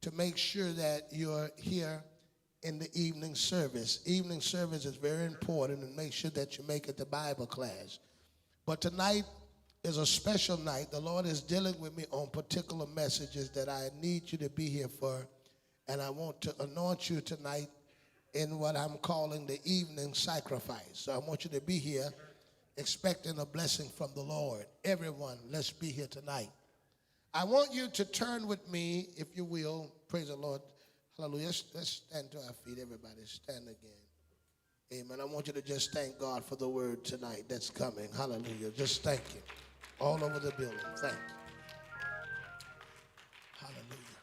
to make sure that you're here in the evening service. Evening service is very important, and make sure that you make it to Bible class. But tonight is a special night. The Lord is dealing with me on particular messages that I need you to be here for, and I want to anoint you tonight in what I'm calling the evening sacrifice. So I want you to be here expecting a blessing from the Lord. Everyone, let's be here tonight. I want you to turn with me, if you will. Praise the Lord. Hallelujah. Let's stand to our feet, everybody. Stand again. Amen. I want you to just thank God for the word tonight that's coming. Hallelujah. Just thank you. All over the building. Thank you. Hallelujah.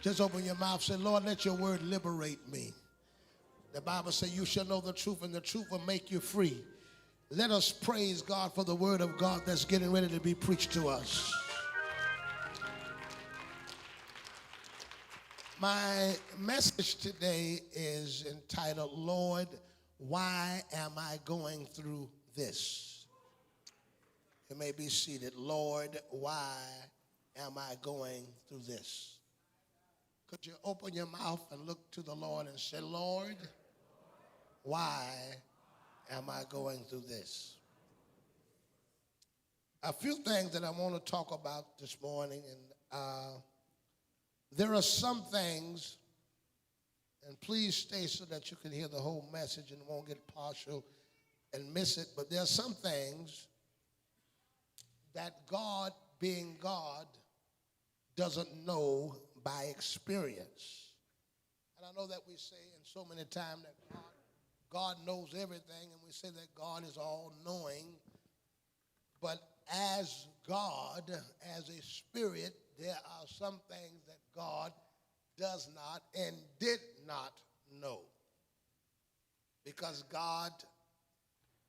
Just open your mouth. Say, Lord, let your word liberate me. The Bible says you shall know the truth, and the truth will make you free. Let us praise God for the word of God that's getting ready to be preached to us. My message today is entitled, Lord, why am I going through this? You may be seated. Lord, why am I going through this? Could you open your mouth and look to the Lord and say, Lord, why am I going through this? A few things that I want to talk about this morning, and there are some things, and please stay so that you can hear the whole message and won't get partial and miss it, but there are some things that God, being God, doesn't know by experience. And I know that we say in so many times that God knows everything, and we say that God is all-knowing, but as God, as a spirit, there are some things that God does not and did not know. Because God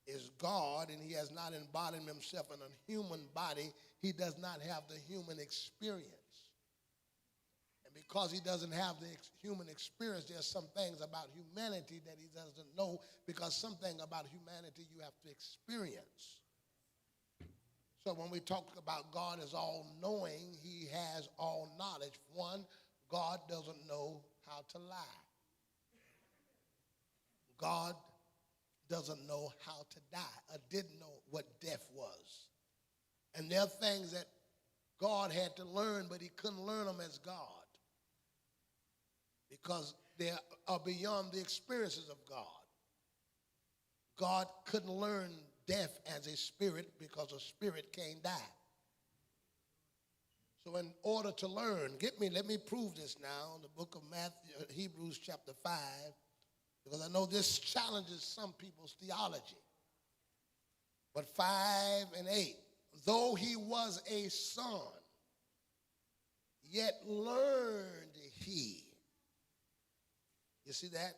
is God, and he has not embodied himself in a human body, he does not have the human experience. And because he doesn't have the human experience, there's some things about humanity that he doesn't know, because something about humanity you have to experience. So when we talk about God as all-knowing, he has all knowledge. One, God doesn't know how to lie. God doesn't know how to die, or didn't know what death was. And there are things that God had to learn, but he couldn't learn them as God, because they are beyond the experiences of God. God couldn't learn death as a spirit, because a spirit can't die. So in order to learn, let me prove this now in the book of Hebrews chapter 5, because I know this challenges some people's theology. But 5 and 8, though he was a son, yet learned he. You see that?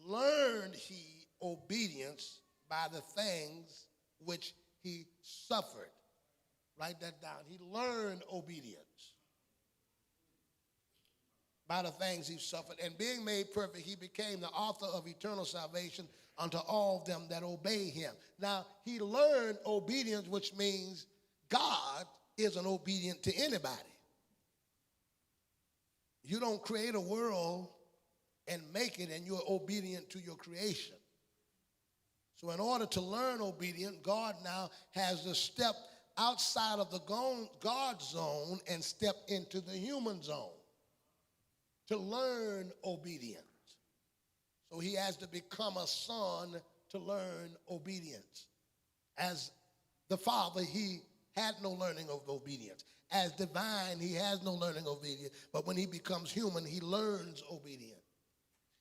Learned he obedience by the things which he suffered. Write that down. He learned obedience by the things he suffered. And being made perfect, he became the author of eternal salvation unto all them that obey him. Now, he learned obedience, which means God isn't obedient to anybody. You don't create a world and make it, and you're obedient to your creation. So in order to learn obedience, God now has to step outside of the God zone and step into the human zone to learn obedience. So he has to become a son to learn obedience. As the Father, he had no learning of obedience. As divine, he has no learning of obedience. But when he becomes human, he learns obedience.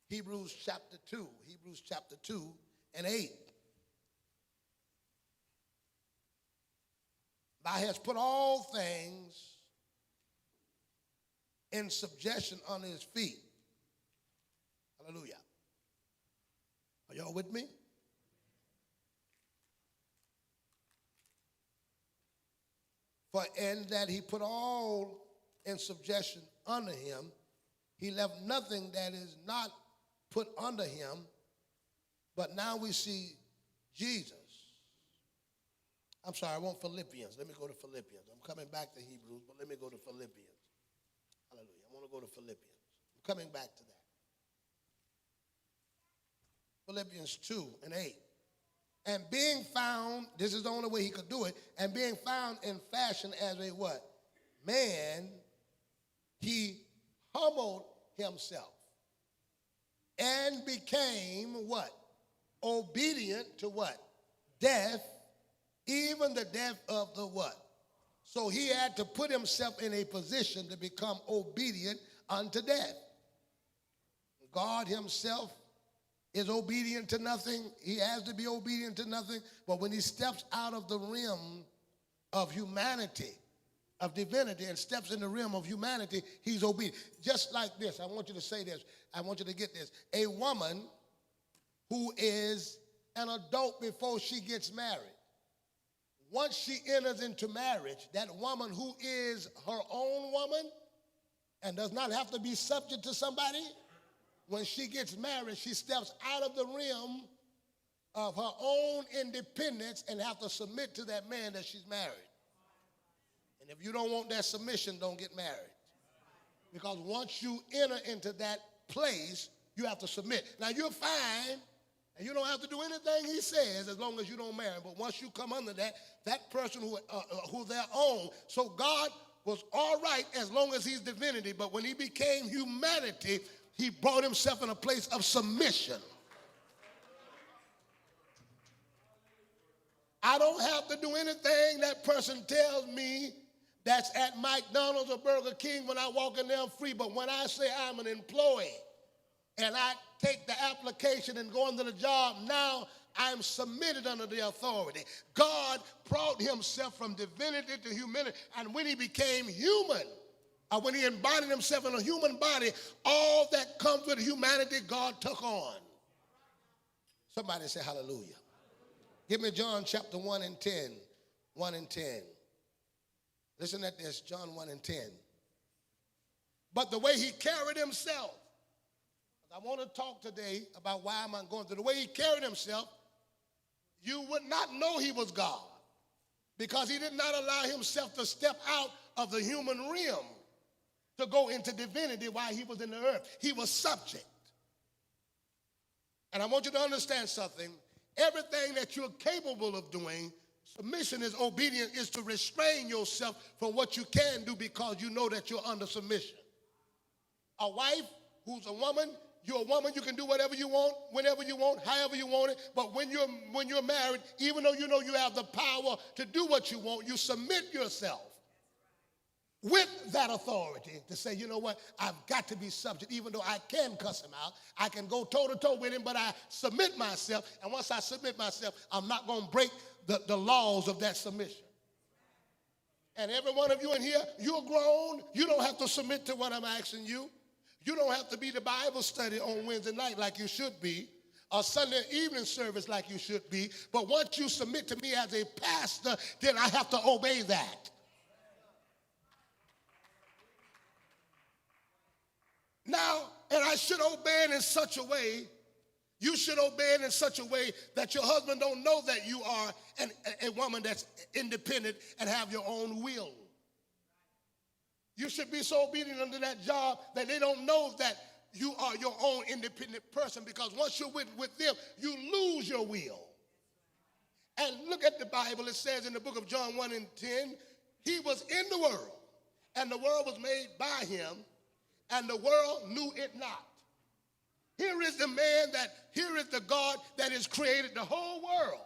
Hebrews chapter 2 and 8. Thou hast put all things in subjection under his feet. Hallelujah. Are y'all with me? For in that he put all in subjection under him, he left nothing that is not put under him. But now we see Jesus. I'm sorry, I want Philippians. Let me go to Philippians. I'm coming back to Hebrews, but let me go to Philippians. Hallelujah. go to Philippians. I'm coming back to that. Philippians 2:8. And being found, this is the only way he could do it, and being found in fashion as a what? Man, he humbled himself and became what? Obedient to what? Death, even the death of the what? So he had to put himself in a position to become obedient unto death. God himself is obedient to nothing. He has to be obedient to nothing. But when he steps out of the realm of humanity, of divinity, and steps in the realm of humanity, he's obedient. Just like this, I want you to say this. I want you to get this. A woman who is an adult before she gets married, once she enters into marriage, that woman who is her own woman and does not have to be subject to somebody, when she gets married, she steps out of the realm of her own independence and have to submit to that man that she's married. And if you don't want that submission, don't get married. Because once you enter into that place, you have to submit. Now, you're fine, and you don't have to do anything he says as long as you don't marry. But once you come under that, that person who their own. So God was all right as long as he's divinity. But when he became humanity, he brought himself in a place of submission. I don't have to do anything that person tells me that's at McDonald's or Burger King. When I walk in there, I'm free. But when I say I'm an employee and I take the application and go into the job, now I'm submitted under the authority. God brought himself from divinity to humanity. And when he became human, when he embodied himself in a human body, all that comes with humanity, God took on. Somebody say hallelujah. Give me John chapter 1 and 10. 1 and 10. Listen at this, John 1 and 10. But the way he carried himself, I want to talk today about why am I going through. The way he carried himself, you would not know he was God because he did not allow himself to step out of the human realm to go into divinity while he was in the earth. He was subject. And I want you to understand something. Everything that you're capable of doing, submission is obedience, is to restrain yourself from what you can do because you know that you're under submission. A wife who's a woman, you're a woman, you can do whatever you want, whenever you want, however you want it. But when you're married, even though you know you have the power to do what you want, you submit yourself with that authority to say, you know what, I've got to be subject. Even though I can cuss him out, I can go toe-to-toe with him, but I submit myself. And once I submit myself, I'm not going to break the laws of that submission. And every one of you in here, you're grown. You don't have to submit to what I'm asking you. You don't have to be the Bible study on Wednesday night like you should be, or Sunday evening service like you should be. But once you submit to me as a pastor, then I have to obey that. Now, and I should obey it in such a way, you should obey it in such a way that your husband don't know that you are a woman that's independent and have your own will. You should be so obedient under that job that they don't know that you are your own independent person, because once you're with them, you lose your will. And look at the Bible. It says in the book of John 1 and 10, he was in the world, and the world was made by him, and the world knew it not. Here is the God that has created the whole world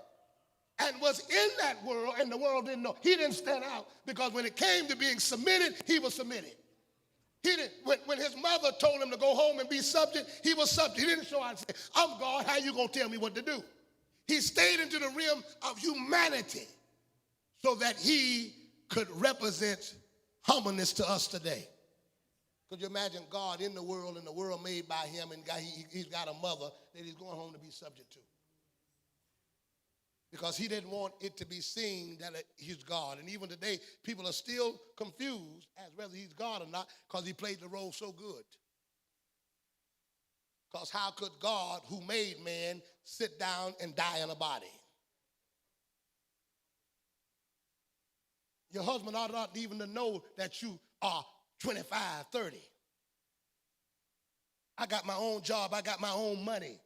and was in that world, and the world didn't know. He didn't stand out because when it came to being submitted, he was submitted. He didn't, when his mother told him to go home and be subject, he was subject. He didn't show out and say, I'm God, how you going to tell me what to do? He stayed into the realm of humanity so that he could represent humbleness to us today. Could you imagine God in the world and the world made by him, and he's got a mother that he's going home to be subject to? Because he didn't want it to be seen that he's God. And even today, people are still confused as whether he's God or not because he played the role so good. Because how could God, who made man, sit down and die in a body? Your husband ought not even to know that you are 25, 30. I got my own job. I got my own money.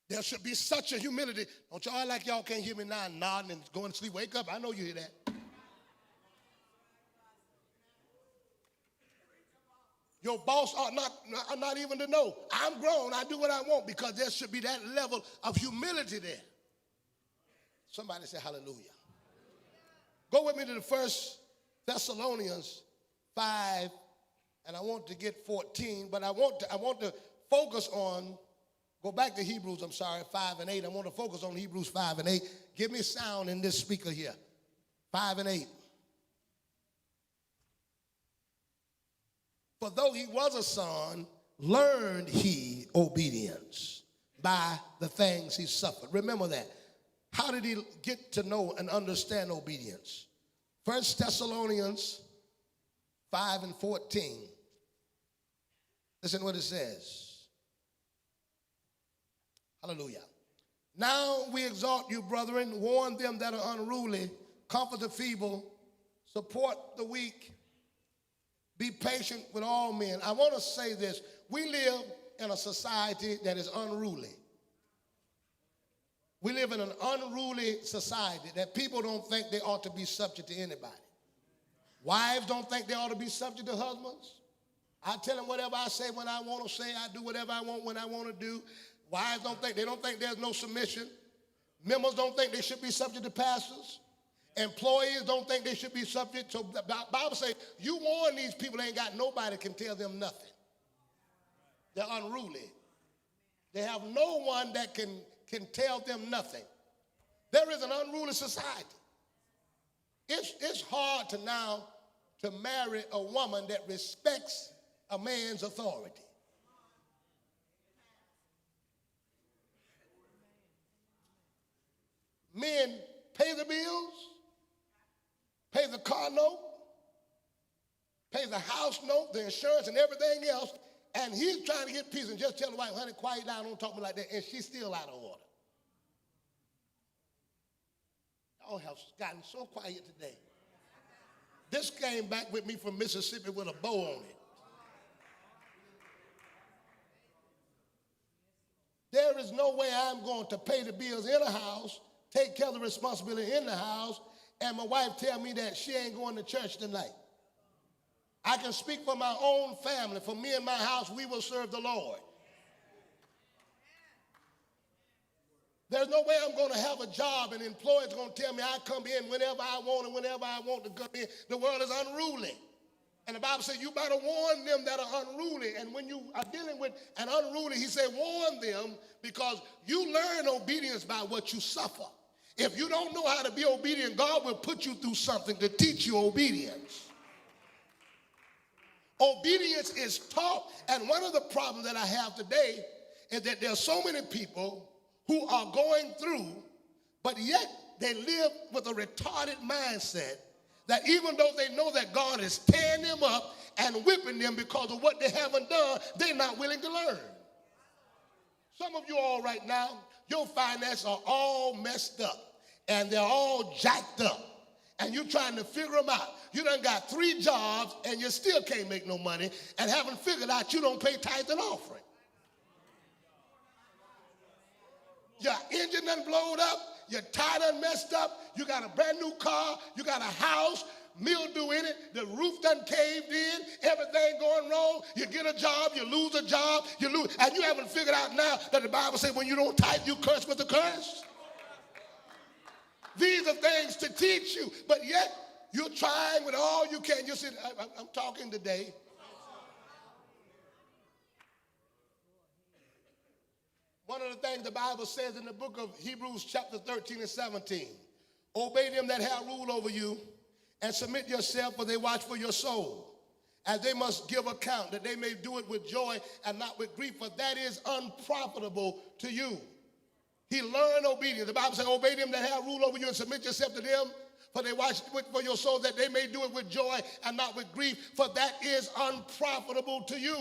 There should be such a humility. Don't y'all act like y'all can't hear me now nodding and going to sleep. Wake up. I know you hear that. Your boss ought not even to know. I'm grown. I do what I want, because there should be that level of humility there. Somebody say hallelujah. Go with me to the 1 Thessalonians 5, and I want to get 14, but I want to focus on, go back to Hebrews, 5 and 8. I want to focus on Hebrews 5 and 8. Give me sound in this speaker here. 5 and 8. For though he was a son, learned he obedience by the things he suffered. Remember that. How did he get to know and understand obedience? 1 Thessalonians 5 and 14. Listen what it says. Hallelujah. Now we exhort you, brethren, warn them that are unruly, comfort the feeble, support the weak, be patient with all men. I want to say this. We live in a society that is unruly. We live in an unruly society that people don't think they ought to be subject to anybody. Wives don't think they ought to be subject to husbands. I tell them whatever I say when I want to say. I do whatever I want when I want to do. Wives don't think there's no submission. Members don't think they should be subject to pastors. Employees don't think they should be subject. So the Bible says, you warn these people, ain't got nobody can tell them nothing. They're unruly. They have no one that can tell them nothing. There is an unruly society. It's hard to now to marry a woman that respects a man's authority. Men pay the bills, pay the car note, pay the house note, the insurance, and everything else, and he's trying to get peace and just tell the wife, honey, quiet down, don't talk to me like that, and she's still out of order. Y'all have gotten so quiet today. This came back with me from Mississippi with a bow on it. There is no way I'm going to pay the bills in a house, take care of the responsibility in the house, and my wife tell me that she ain't going to church tonight. I can speak for my own family. For me and my house, we will serve the Lord. There's no way I'm going to have a job and employers going to tell me I come in whenever I want and whenever I want to come in. The world is unruly. And the Bible says you better warn them that are unruly. And when you are dealing with an unruly, he said warn them, because you learn obedience by what you suffer. If you don't know how to be obedient, God will put you through something to teach you obedience. Obedience is taught. And one of the problems that I have today is that there are so many people who are going through, but yet they live with a retarded mindset that even though they know that God is tearing them up and whipping them because of what they haven't done, they're not willing to learn. Some of you all right now, your finances are all messed up and they're all jacked up, and you're trying to figure them out. You done got 3 jobs and you still can't make no money and haven't figured out you don't pay tithe and offering. Your engine done blowed up, your tire done messed up, you got a brand new car, you got a house, mildew in it, the roof done caved in, everything going wrong, you get a job, you lose a job, and you haven't figured out now that the Bible says when you don't tithe, you curse with a curse. These are things to teach you, but yet you're trying with all you can. You said, I'm talking today. One of the things the Bible says in the book of Hebrews chapter 13 and 17, obey them that have rule over you and submit yourself, for they watch for your soul, as they must give account, that they may do it with joy and not with grief, for that is unprofitable to you. He learned obedience. The Bible says, obey them that have rule over you and submit yourself to them, for they watch for your soul, that they may do it with joy and not with grief, for that is unprofitable to you.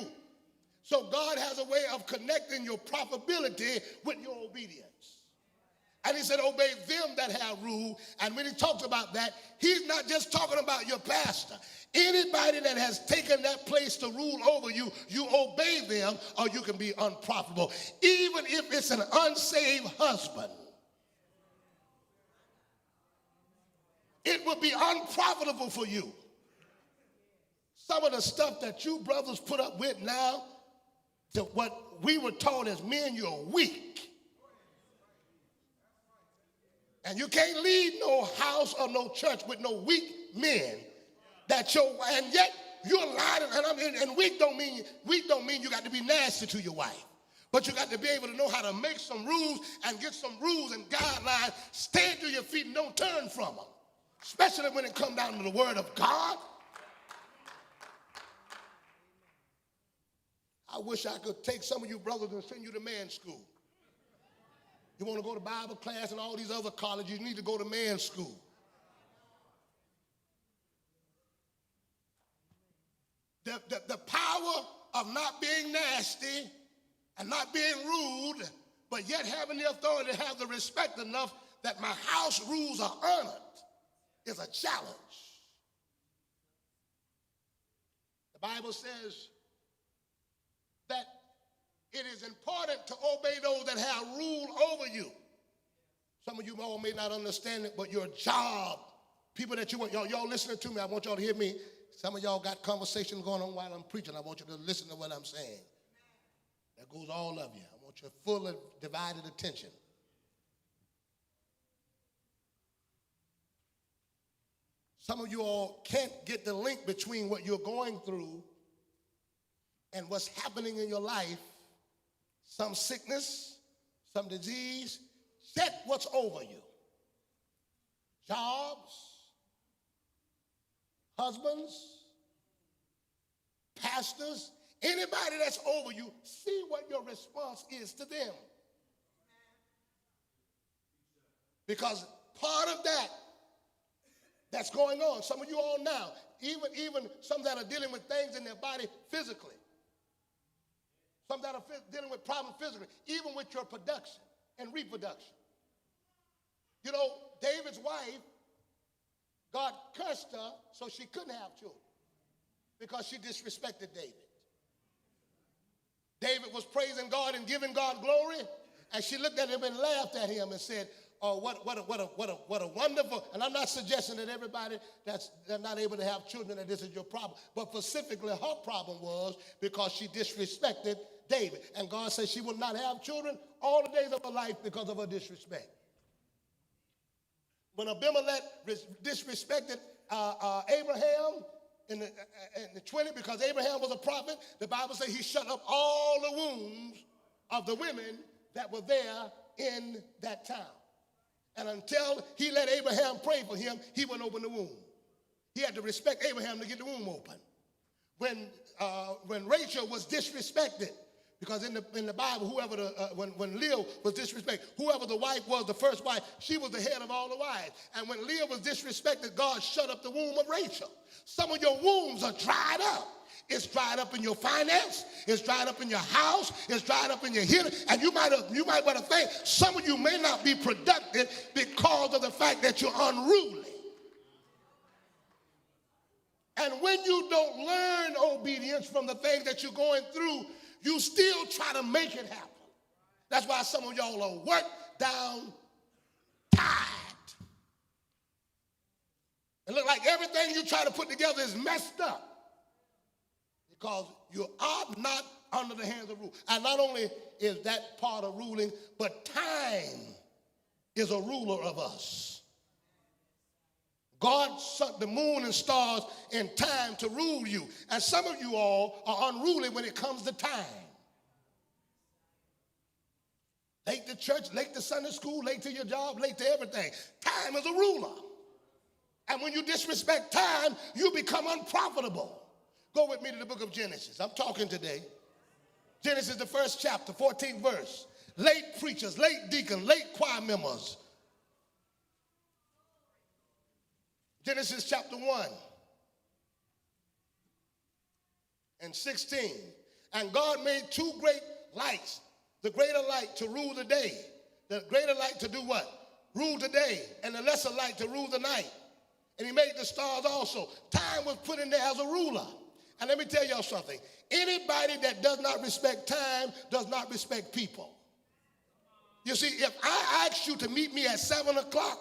So God has a way of connecting your profitability with your obedience. And he said, obey them that have rule. And when he talks about that, he's not just talking about your pastor. Anybody that has taken that place to rule over you, you obey them or you can be unprofitable. Even if it's an unsaved husband, it would be unprofitable for you. Some of the stuff that you brothers put up with now, to what we were taught as men, you're weak. And you can't lead no house or no church with no weak men. And yet you're lying. And weak don't mean you got to be nasty to your wife. But you got to be able to know how to make some rules and get some rules and guidelines. Stand to your feet and don't turn from them. Especially when it comes down to the word of God. I wish I could take some of you brothers and send you to man's school. You want to go to Bible class and all these other colleges, you need to go to man's school. The power of not being nasty and not being rude, but yet having the authority to have the respect enough that my house rules are honored is a challenge. The Bible says that it is important to obey those that have rule over you. Some of you all may not understand it, but your job, people that you want, y'all listening to me, I want y'all to hear me. Some of y'all got conversations going on while I'm preaching. I want you to listen to what I'm saying. That goes all of you. I want your full divided attention. Some of you all can't get the link between what you're going through and what's happening in your life. Some sickness, some disease. Check what's over you. Jobs, husbands, pastors, anybody that's over you, see what your response is to them. Because part of that's going on. Some of you all now, even some that are dealing with things in their body physically. Some that are dealing with problems physically, even with your production and reproduction. You know, David's wife, God cursed her so she couldn't have children because she disrespected David. David was praising God and giving God glory, and she looked at him and laughed at him and said, oh, what a wonderful, and I'm not suggesting that everybody that's not able to have children that this is your problem, but specifically her problem was because she disrespected David. And God said she will not have children all the days of her life because of her disrespect. When Abimelech disrespected Abraham in the 20, because Abraham was a prophet, the Bible says he shut up all the wombs of the women that were there in that town. And until he let Abraham pray for him, he wouldn't open the womb. He had to respect Abraham to get the womb open. When Rachel was disrespected, because in the Bible, when Leah was disrespected, whoever the wife was, the first wife, she was the head of all the wives. And when Leah was disrespected, God shut up the womb of Rachel. Some of your wombs are dried up. It's dried up in your finance. It's dried up in your house. It's dried up in your healing. And you might want to think some of you may not be productive because of the fact that you're unruly. And when you don't learn obedience from the things that you're going through, you still try to make it happen. That's why some of y'all are worked down, tired. It looks like everything you try to put together is messed up because you are not under the hands of rule. And not only is that part of ruling, but time is a ruler of us. God sent the moon and stars in time to rule you. And some of you all are unruly when it comes to time. Late to church, late to Sunday school, late to your job, late to everything. Time is a ruler. And when you disrespect time, you become unprofitable. Go with me to the book of Genesis. I'm talking today. Genesis, the first chapter, 14th verse. Late preachers, late deacons, late choir members. Genesis chapter 1 and 16. And God made two great lights, the greater light to rule the day, The greater light to do what? Rule the day, and the lesser light to rule the night. And he made the stars also. Time was put in there as a ruler. And let me tell y'all something. Anybody that does not respect time does not respect people. You see, if I ask you to meet me at 7 o'clock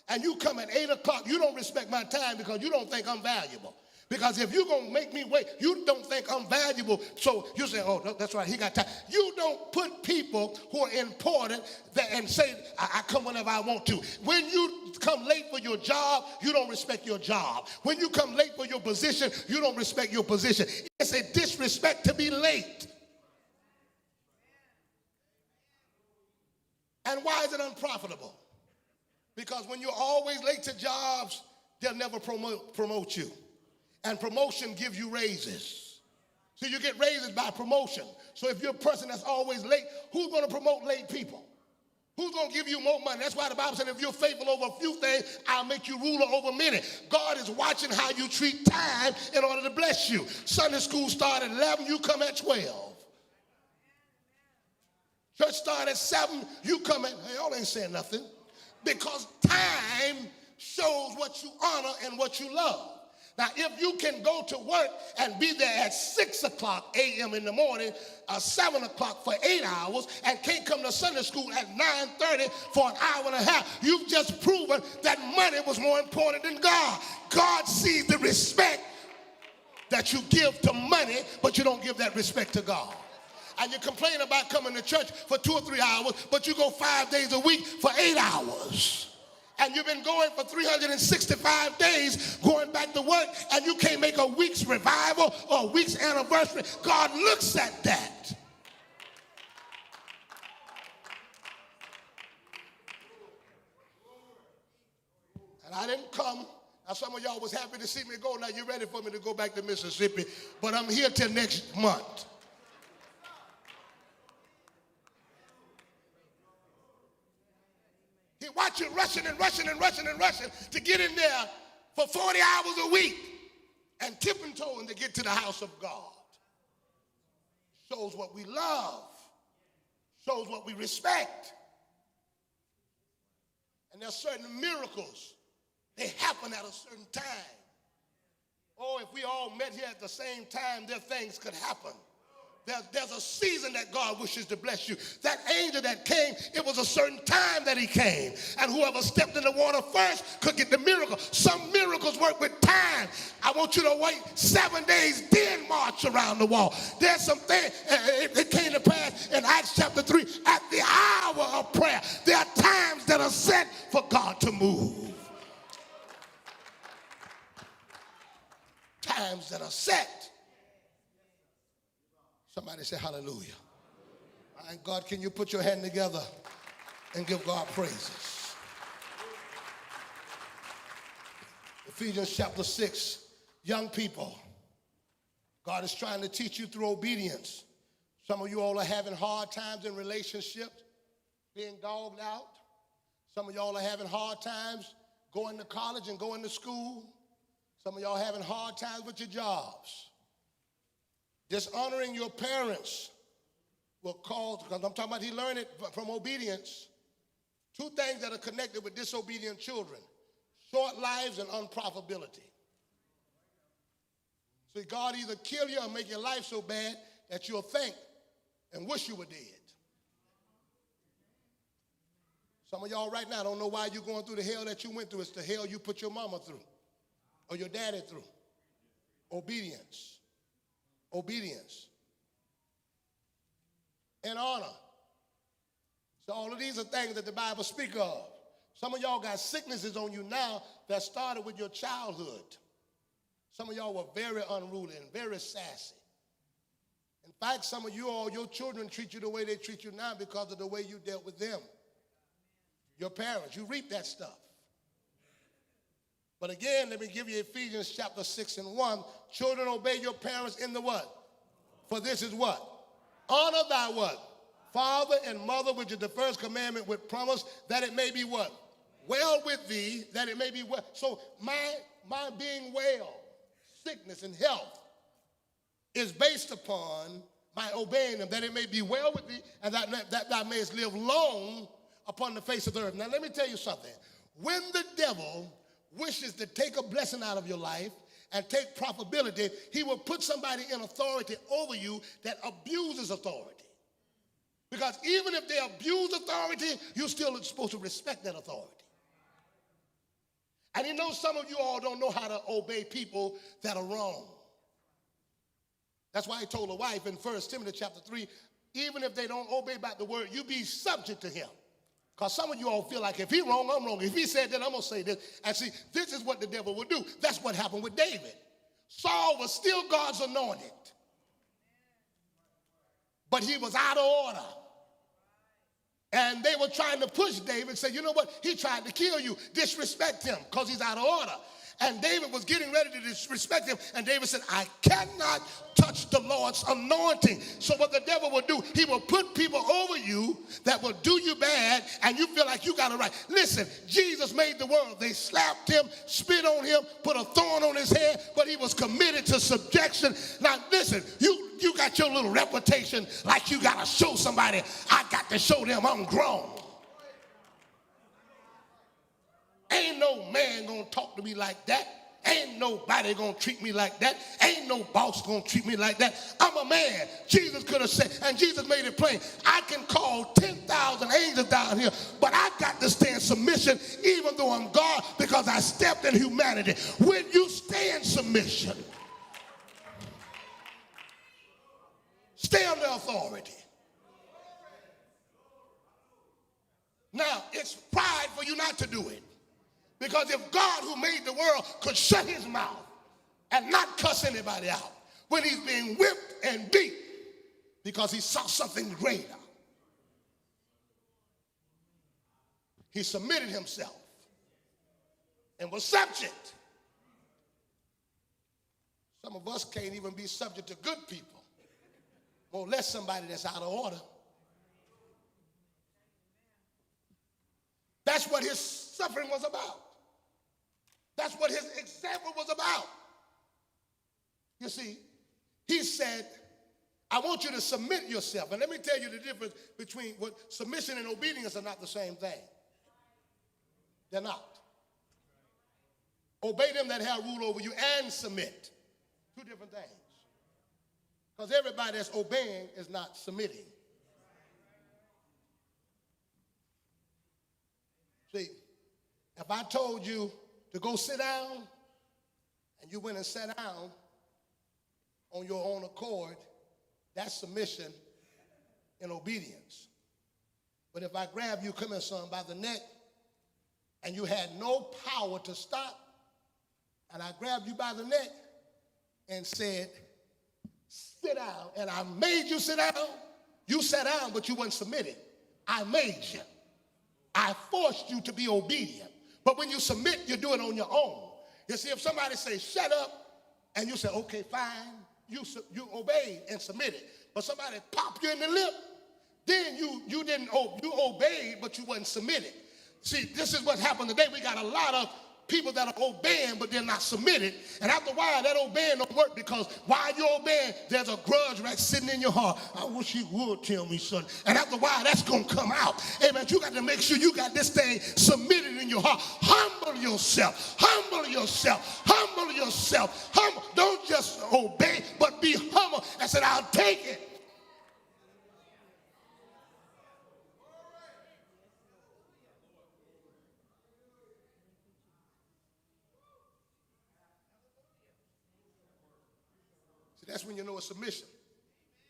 and you come at 8 o'clock, you don't respect my time because you don't think I'm valuable. Because if you're going to make me wait, you don't think I'm valuable. So you say, oh, that's right, he got time. You don't put people who are important and say, I come whenever I want to. When you come late for your job, you don't respect your job. When you come late for your position, you don't respect your position. It's a disrespect to be late. And why is it unprofitable? Because when you're always late to jobs, they'll never promote you. And promotion gives you raises. So you get raises by promotion. So if you're a person that's always late, who's going to promote late people? Who's going to give you more money? That's why the Bible said, if you're faithful over a few things, I'll make you ruler over many. God is watching how you treat time in order to bless you. Sunday school started at 11, you come at 12. Church started at 7, you come at, hey, y'all ain't saying nothing. Because time shows what you honor and what you love. Now, if you can go to work and be there at 6 o'clock a.m. in the morning, 7 o'clock for 8 hours, and can't come to Sunday school at 9:30 for an hour and a half, you've just proven that money was more important than God. God sees the respect that you give to money, but you don't give that respect to God. And you complain about coming to church for 2 or 3 hours, but you go 5 days a week for 8 hours. And you've been going for 365 days, going back to work, and you can't make a week's revival or a week's anniversary. God looks at that. And I didn't come. Now, some of y'all was happy to see me go. Now, you're ready for me to go back to Mississippi, but I'm here till next month. He watch you rushing and rushing and rushing and rushing to get in there for 40 hours a week and tipping-toeing to get to the house of God. Shows what we love. Shows what we respect. And there's certain miracles. They happen at a certain time. Oh, if we all met here at the same time, there things could happen. There's a season that God wishes to bless you. That angel that came, it was a certain time that he came. And whoever stepped in the water first could get the miracle. Some miracles work with time. I want you to wait 7 days, then march around the wall. There's some things, it came to pass in Acts chapter 3, at the hour of prayer. There are times that are set for God to move. Times that are set. Somebody say hallelujah. And God, can you put your hand together and give God praises? Ephesians chapter 6, young people, God is trying to teach you through obedience. Some of you all are having hard times in relationships, being dogged out. Some of y'all are having hard times going to college and going to school. Some of y'all having hard times with your jobs. Dishonoring your parents will cause, because I'm talking about he learned it from obedience. 2 things that are connected with disobedient children: short lives and unprofitability. See, God either kill you or make your life so bad that you'll think and wish you were dead. Some of y'all right now don't know why you're going through the hell that you went through. It's the hell you put your mama through or your daddy through. Obedience. Obedience and honor. So all of these are things that the Bible speaks of. Some of y'all got sicknesses on you now that started with your childhood. Some of y'all were very unruly and very sassy. In fact, some of you all, your children treat you the way they treat you now because of the way you dealt with them. Your parents, you reap that stuff. But again, let me give you Ephesians chapter 6 and 1. Children, obey your parents in the what? For this is what? Honor thy what? Father and mother, which is the first commandment with promise, that it may be what? Well with thee, that it may be well. So my being well, sickness and health, is based upon my obeying them, that it may be well with thee, and that thou mayest live long upon the face of the earth. Now, let me tell you something. When the devil wishes to take a blessing out of your life and take profitability, he will put somebody in authority over you that abuses authority. Because even if they abuse authority, you're still supposed to respect that authority. And you know, some of you all don't know how to obey people that are wrong. That's why he told a wife in 1 Timothy chapter 3, even if they don't obey by the word, you be subject to him. Because some of you all feel like if he's wrong, I'm wrong. If he said that, I'm going to say this. And see, this is what the devil will do. That's what happened with David. Saul was still God's anointed. But he was out of order. And they were trying to push David, say, you know what? He tried to kill you. Disrespect him because he's out of order. And David was getting ready to disrespect him. And David said, I cannot touch the Lord's anointing. So what the devil will do, he will put people over you that will do you bad, and you feel like you got it right. Listen, Jesus made the world. They slapped him, spit on him, put a thorn on his head, but he was committed to subjection. Now listen, you got your little reputation like you got to show somebody. I got to show them I'm grown. Ain't no man gonna talk to me like that. Ain't nobody gonna treat me like that. Ain't no boss gonna treat me like that. I'm a man. Jesus could have said, and Jesus made it plain, I can call 10,000 angels down here, but I got to stay in submission even though I'm God, because I stepped in humanity. When you stay in submission, stay under authority. Now, it's pride for you not to do it. Because if God, who made the world, could shut his mouth and not cuss anybody out when he's being whipped and beat because he saw something greater, he submitted himself and was subject. Some of us can't even be subject to good people, or less somebody that's out of order. That's what his suffering was about. That's what his example was about. You see, he said, I want you to submit yourself. And let me tell you the difference between what submission and obedience are not the same thing. They're not. Obey them that have rule over you and submit. Two different things. Because everybody that's obeying is not submitting. See, if I told you to go sit down, and you went and sat down on your own accord, that's submission and obedience. But if I grab you, come here, son, by the neck, and you had no power to stop, and I grabbed you by the neck and said, sit down, and I made you sit down, you sat down, but you weren't submitted. I made you. I forced you to be obedient. But when you submit, you do it on your own. You see, if somebody says, shut up, and you say, okay, fine, you obeyed and submitted. But somebody popped you in the lip, then you obeyed, but you wasn't submitted. See, this is what happened today. We got a lot of people that are obeying, but they're not submitted. And after a while, that obeying don't work, because while you're obeying, there's a grudge right sitting in your heart. I wish he would tell me something. And after a while, that's going to come out. Amen. You got to make sure you got this thing submitted in your heart. Humble yourself. Humble yourself. Humble yourself. Humble. Don't just obey, but be humble. I said, I'll take it. That's when you know it's submission.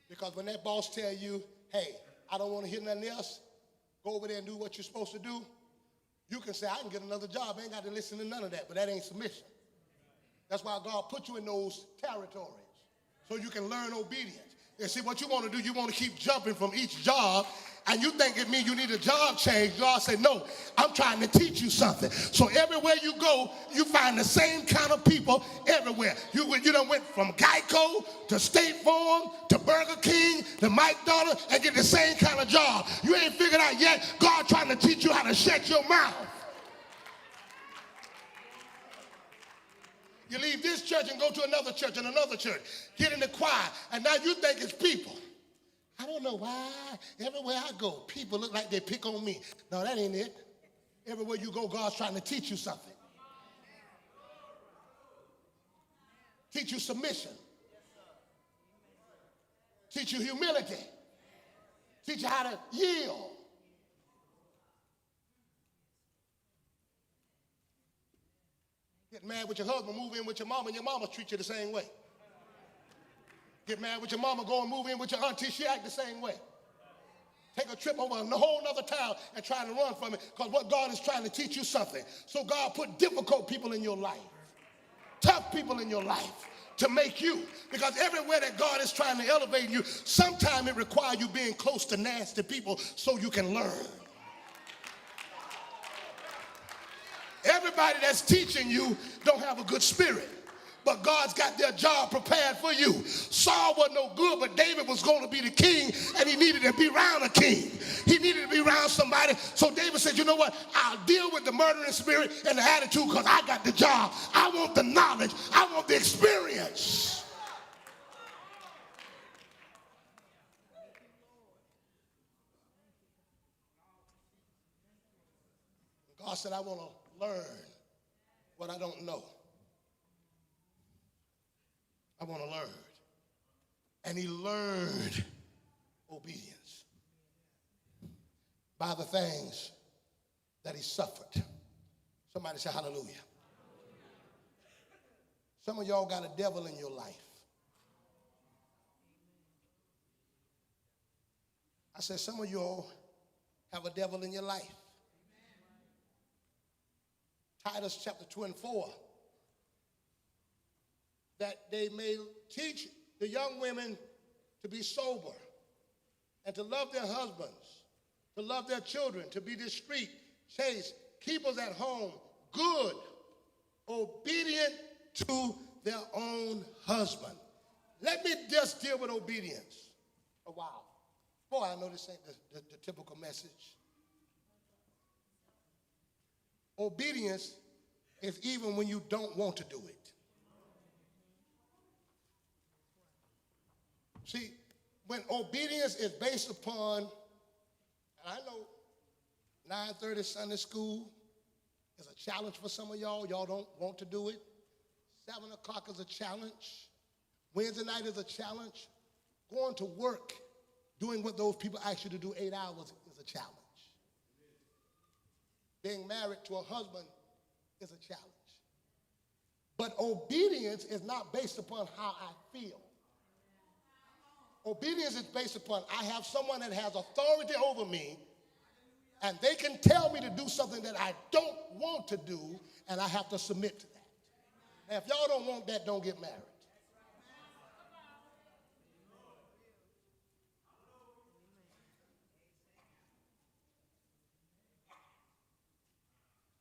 Because when that boss tell you, hey, I don't want to hear nothing else, go over there and do what you're supposed to do, you can say, I can get another job. I ain't got to listen to none of that. But that ain't submission. That's why God put you in those territories, so you can learn obedience. And see, what you want to do, you want to keep jumping from each job, and you think it means you need a job change. God said, no, I'm trying to teach you something. So everywhere you go, you find the same kind of people everywhere. You done went from Geico to State Farm to Burger King to McDonald's and get the same kind of job. You ain't figured out yet. God trying to teach you how to shut your mouth. You leave this church and go to another church and another church. Get in the choir, and now you think it's people. I don't know why. Everywhere I go, people look like they pick on me. No, that ain't it. Everywhere you go, God's trying to teach you something. Teach you submission. Teach you humility. Teach you how to yield. Get mad with your husband, move in with your mama, and your mama treat you the same way. Get mad with your mama, go and move in with your auntie, she act the same way. Take a trip over a whole other town and try to run from it, because what God is trying to teach you something. So God put difficult people in your life, tough people in your life to make you. Because everywhere that God is trying to elevate you, sometimes it requires you being close to nasty people so you can learn. Everybody that's teaching you don't have a good spirit, but God's got their job prepared for you. Saul wasn't no good, but David was going to be the king, and he needed to be around a king. He needed to be around somebody. So David said, you know what? I'll deal with the murdering spirit and the attitude because I got the job. I want the knowledge. I want the experience. God said, I want to learn what I don't know. I want to learn. And he learned obedience by the things that he suffered. Somebody say hallelujah. Some of y'all got a devil in your life. I said some of y'all have a devil in your life. Titus chapter 2 and 4. That they may teach the young women to be sober and to love their husbands, to love their children, to be discreet, chaste, keepers at home, good, obedient to their own husband. Let me just deal with obedience a while. Boy, I know this ain't the typical message. Obedience is even when you don't want to do it. See, when obedience is based upon, and I know 9:30 Sunday school is a challenge for some of y'all. Y'all don't want to do it. 7 o'clock is a challenge. Wednesday night is a challenge. Going to work, doing what those people ask you to do 8 hours is a challenge. Being married to a husband is a challenge. But obedience is not based upon how I feel. Obedience is based upon I have someone that has authority over me, and they can tell me to do something that I don't want to do, and I have to submit to that. Now, if y'all don't want that, don't get married.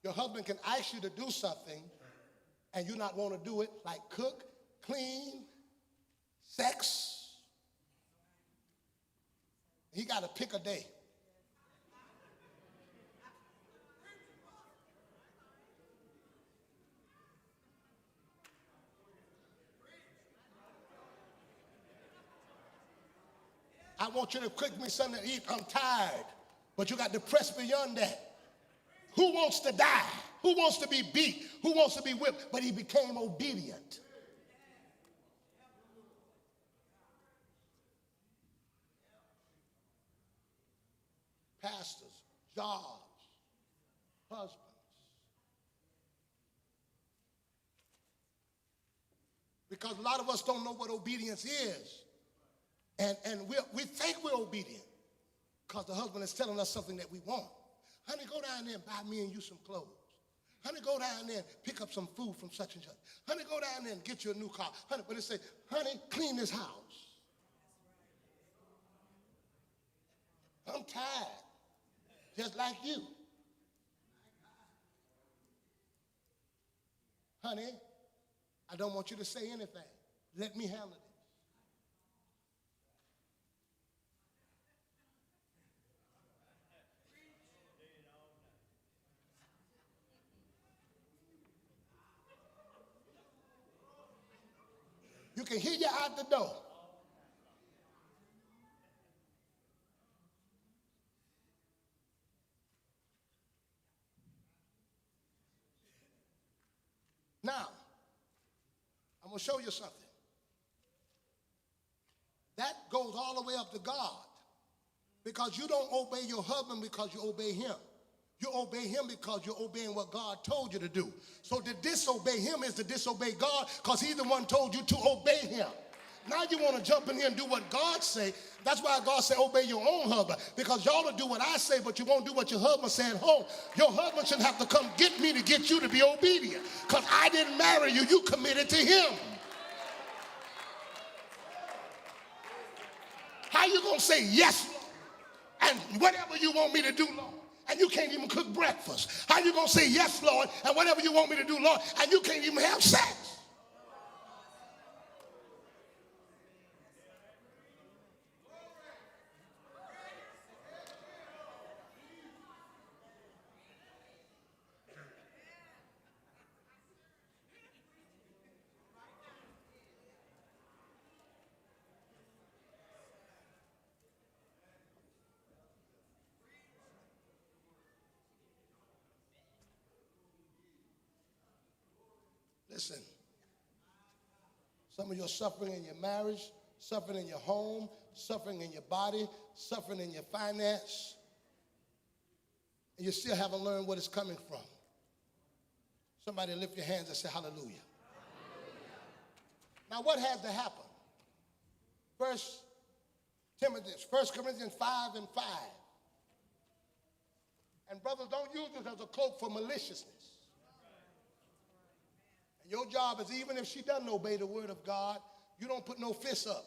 Your husband can ask you to do something, and you not want to do it, like cook, clean, sex. He got to pick a day. I want you to cook me something to eat. I'm tired. But you got to press beyond that. Who wants to die? Who wants to be beat? Who wants to be whipped? But he became obedient. Pastors, jobs, husbands. Because a lot of us don't know what obedience is. And we think we're obedient because the husband is telling us something that we want. Honey, go down there and buy me and you some clothes. Honey, go down there and pick up some food from such and such. Honey, go down there and get you a new car. Honey, but it say, honey, clean this house. I'm tired, just like you. Honey, I don't want you to say anything. Let me handle it. You can hear you out the door. Now, I'm going to show you something. That goes all the way up to God. Because you don't obey your husband because you obey him. You obey him because you're obeying what God told you to do. So to disobey him is to disobey God because he's the one told you to obey him. Now you want to jump in here and do what God say. That's why God said obey your own husband. Because y'all will do what I say, but you won't do what your husband say at home. Your husband shouldn't have to come get me to get you to be obedient. Because I didn't marry you. You committed to him. How you going to say yes, Lord, and whatever you want me to do, Lord, and you can't even cook breakfast? How you going to say yes, Lord, and whatever you want me to do, Lord, and you can't even have sex? Listen, some of you are suffering in your marriage, suffering in your home, suffering in your body, suffering in your finance, and you still haven't learned what it's coming from. Somebody lift your hands and say hallelujah. Hallelujah. Now what has to happen? 1 Corinthians 5 and 5. And brothers, don't use this as a cloak for maliciousness. And your job is, even if she doesn't obey the word of God, you don't put no fists up.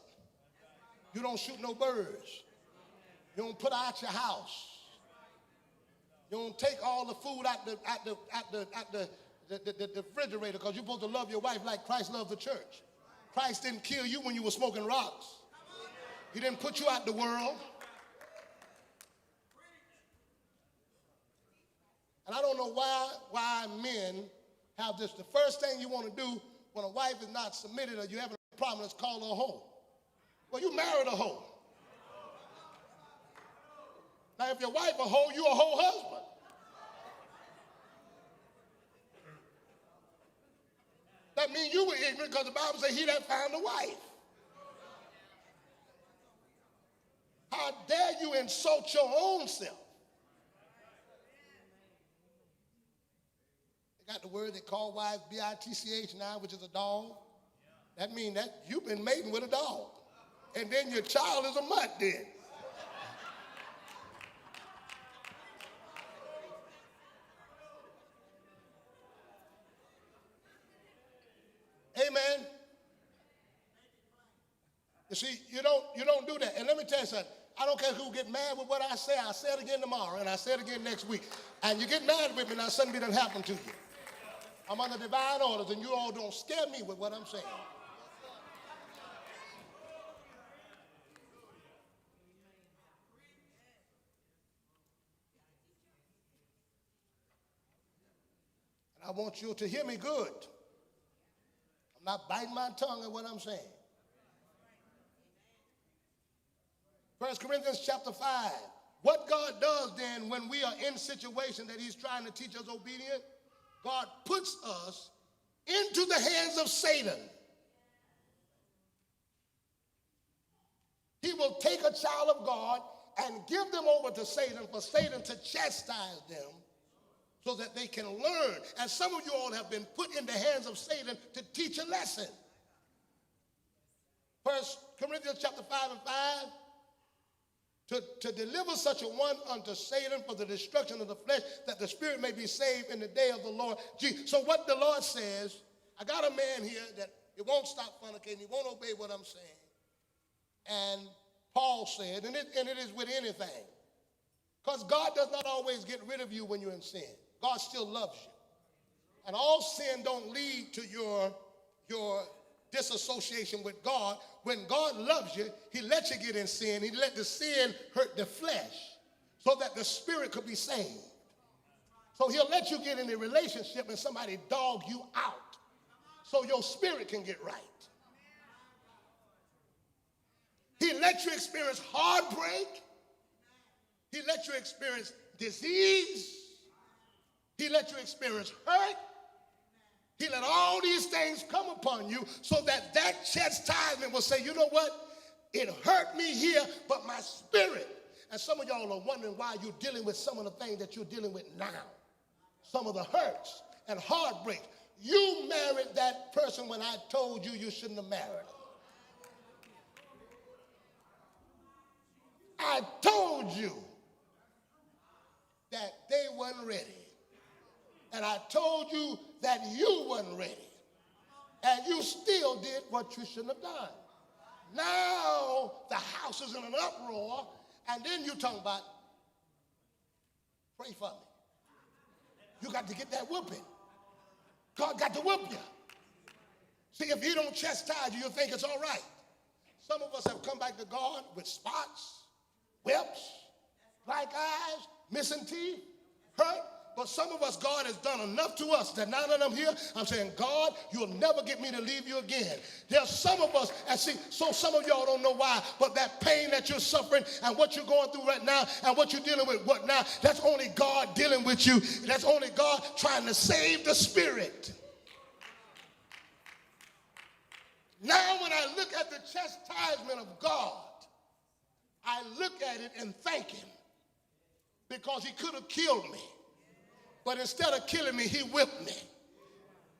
You don't shoot no birds. You don't put out your house. You don't take all the food out the refrigerator, because you're supposed to love your wife like Christ loved the church. Christ didn't kill you when you were smoking rocks. He didn't put you out the world. And I don't know why men have this. The first thing you want to do when a wife is not submitted or you have a problem is call her a hoe. Well, you married a hoe. Now, if your wife a hoe, you a hoe husband. That means you were ignorant, because the Bible says he that found a wife. How dare you insult your own self? They got the word they call wives, B-I-T-C-H now, which is a dog. That means that you've been mating with a dog. And then your child is a mutt then. Amen. You see, you don't do that. And let me tell you something. I don't care who get mad with what I say. I'll say it again tomorrow, and I'll say it again next week. And you get mad with me, now something done happen to you. I'm under divine orders, and you all don't scare me with what I'm saying. And I want you to hear me good. I'm not biting my tongue at what I'm saying. 1 Corinthians chapter 5. What God does then when we are in a situation that he's trying to teach us obedience, God puts us into the hands of Satan. He will take a child of God and give them over to Satan for Satan to chastise them so that they can learn. And some of you all have been put in the hands of Satan to teach a lesson. 1 Corinthians chapter 5 and 5. To deliver such a one unto Satan for the destruction of the flesh, that the spirit may be saved in the day of the Lord Jesus. So what the Lord says, I got a man here that he won't stop fornicating, he won't obey what I'm saying. And Paul said, and it is with anything, because God does not always get rid of you when you're in sin. God still loves you. And all sin don't lead to your disassociation with God. When God loves you, he lets you get in sin. He let the sin hurt the flesh so that the spirit could be saved. So he'll let you get in a relationship and somebody dog you out so your spirit can get right. He lets you experience heartbreak. He lets you experience disease. He lets you experience hurt. He let all these things come upon you so that that chastisement will say, you know what? It hurt me here, but my spirit. And some of y'all are wondering why you're dealing with some of the things that you're dealing with now. Some of the hurts and heartbreak. You married that person when I told you you shouldn't have married her. I told you that they weren't ready. And I told you that you weren't ready. And you still did what you shouldn't have done. Now the house is in an uproar, and then you talking about, pray for me. You got to get that whooping. God got to whoop you. See, if he don't chastise you, you'll think it's all right. Some of us have come back to God with spots, whips, black eyes, missing teeth, hurt. But some of us, God has done enough to us that now that I'm here, I'm saying, God, you'll never get me to leave you again. There's some of us, and see, so some of y'all don't know why, but that pain that you're suffering and what you're going through right now and what you're dealing with what now, that's only God dealing with you. That's only God trying to save the spirit. Now when I look at the chastisement of God, I look at it and thank him because he could have killed me. But instead of killing me, he whipped me.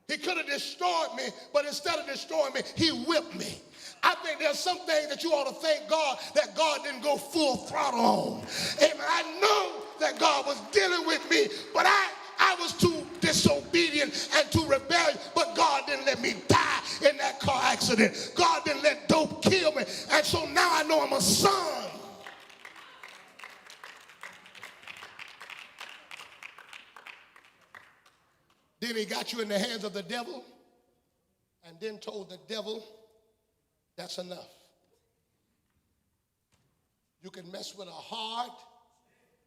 He could have destroyed me, but instead of destroying me, he whipped me. I think there's some things that you ought to thank God that God didn't go full throttle on. Amen. I know that God was dealing with me, but I was too disobedient and too rebellious, but God didn't let me die in that car accident. God didn't let dope kill me. And so now I know I'm a son. Then he got you in the hands of the devil and then told the devil, that's enough. You can mess with a heart.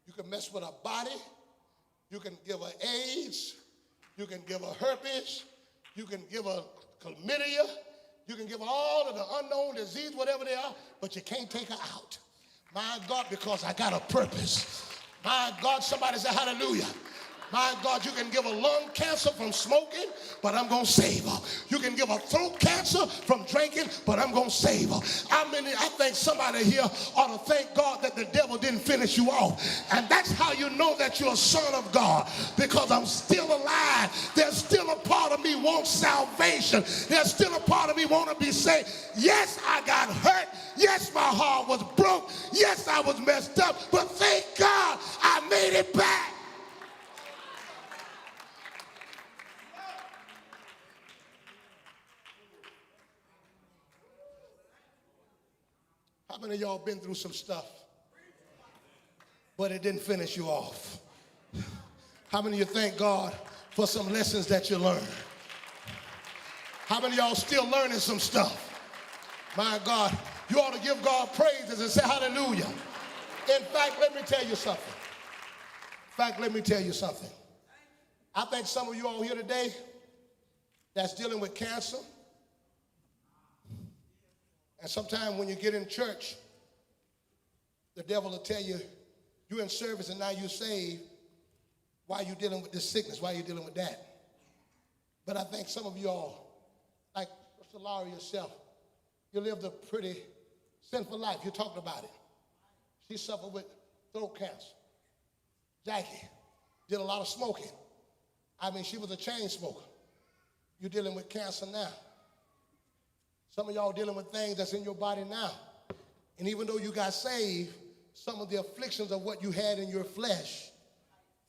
You can mess with a body. You can give her AIDS. You can give her herpes. You can give her chlamydia. You can give her all of the unknown disease, whatever they are, but you can't take her out. My God, because I got a purpose. My God, somebody say hallelujah. My God, you can give a lung cancer from smoking, but I'm going to save her. You can give a throat cancer from drinking, but I'm going to save her. I think somebody here ought to thank God that the devil didn't finish you off. And that's how you know that you're a son of God, because I'm still alive. There's still a part of me wants salvation. There's still a part of me want to be saved. Yes, I got hurt. Yes, my heart was broke. Yes, I was messed up. But thank God I made it back. How many of y'all been through some stuff, but it didn't finish you off? How many of you thank God for some lessons that you learned? How many of y'all still learning some stuff? My God, you ought to give God praises and say hallelujah. In fact, let me tell you something. I think some of you all here today that's dealing with cancer. And sometimes when you get in church, the devil will tell you, you're in service and now you're saved. Why are you dealing with this sickness? Why are you dealing with that? But I think some of you all, like Sister Laura yourself, you lived a pretty sinful life. You talked about it. She suffered with throat cancer. Jackie did a lot of smoking. I mean, she was a chain smoker. You're dealing with cancer now. Some of y'all dealing with things that's in your body now. And even though you got saved, some of the afflictions of what you had in your flesh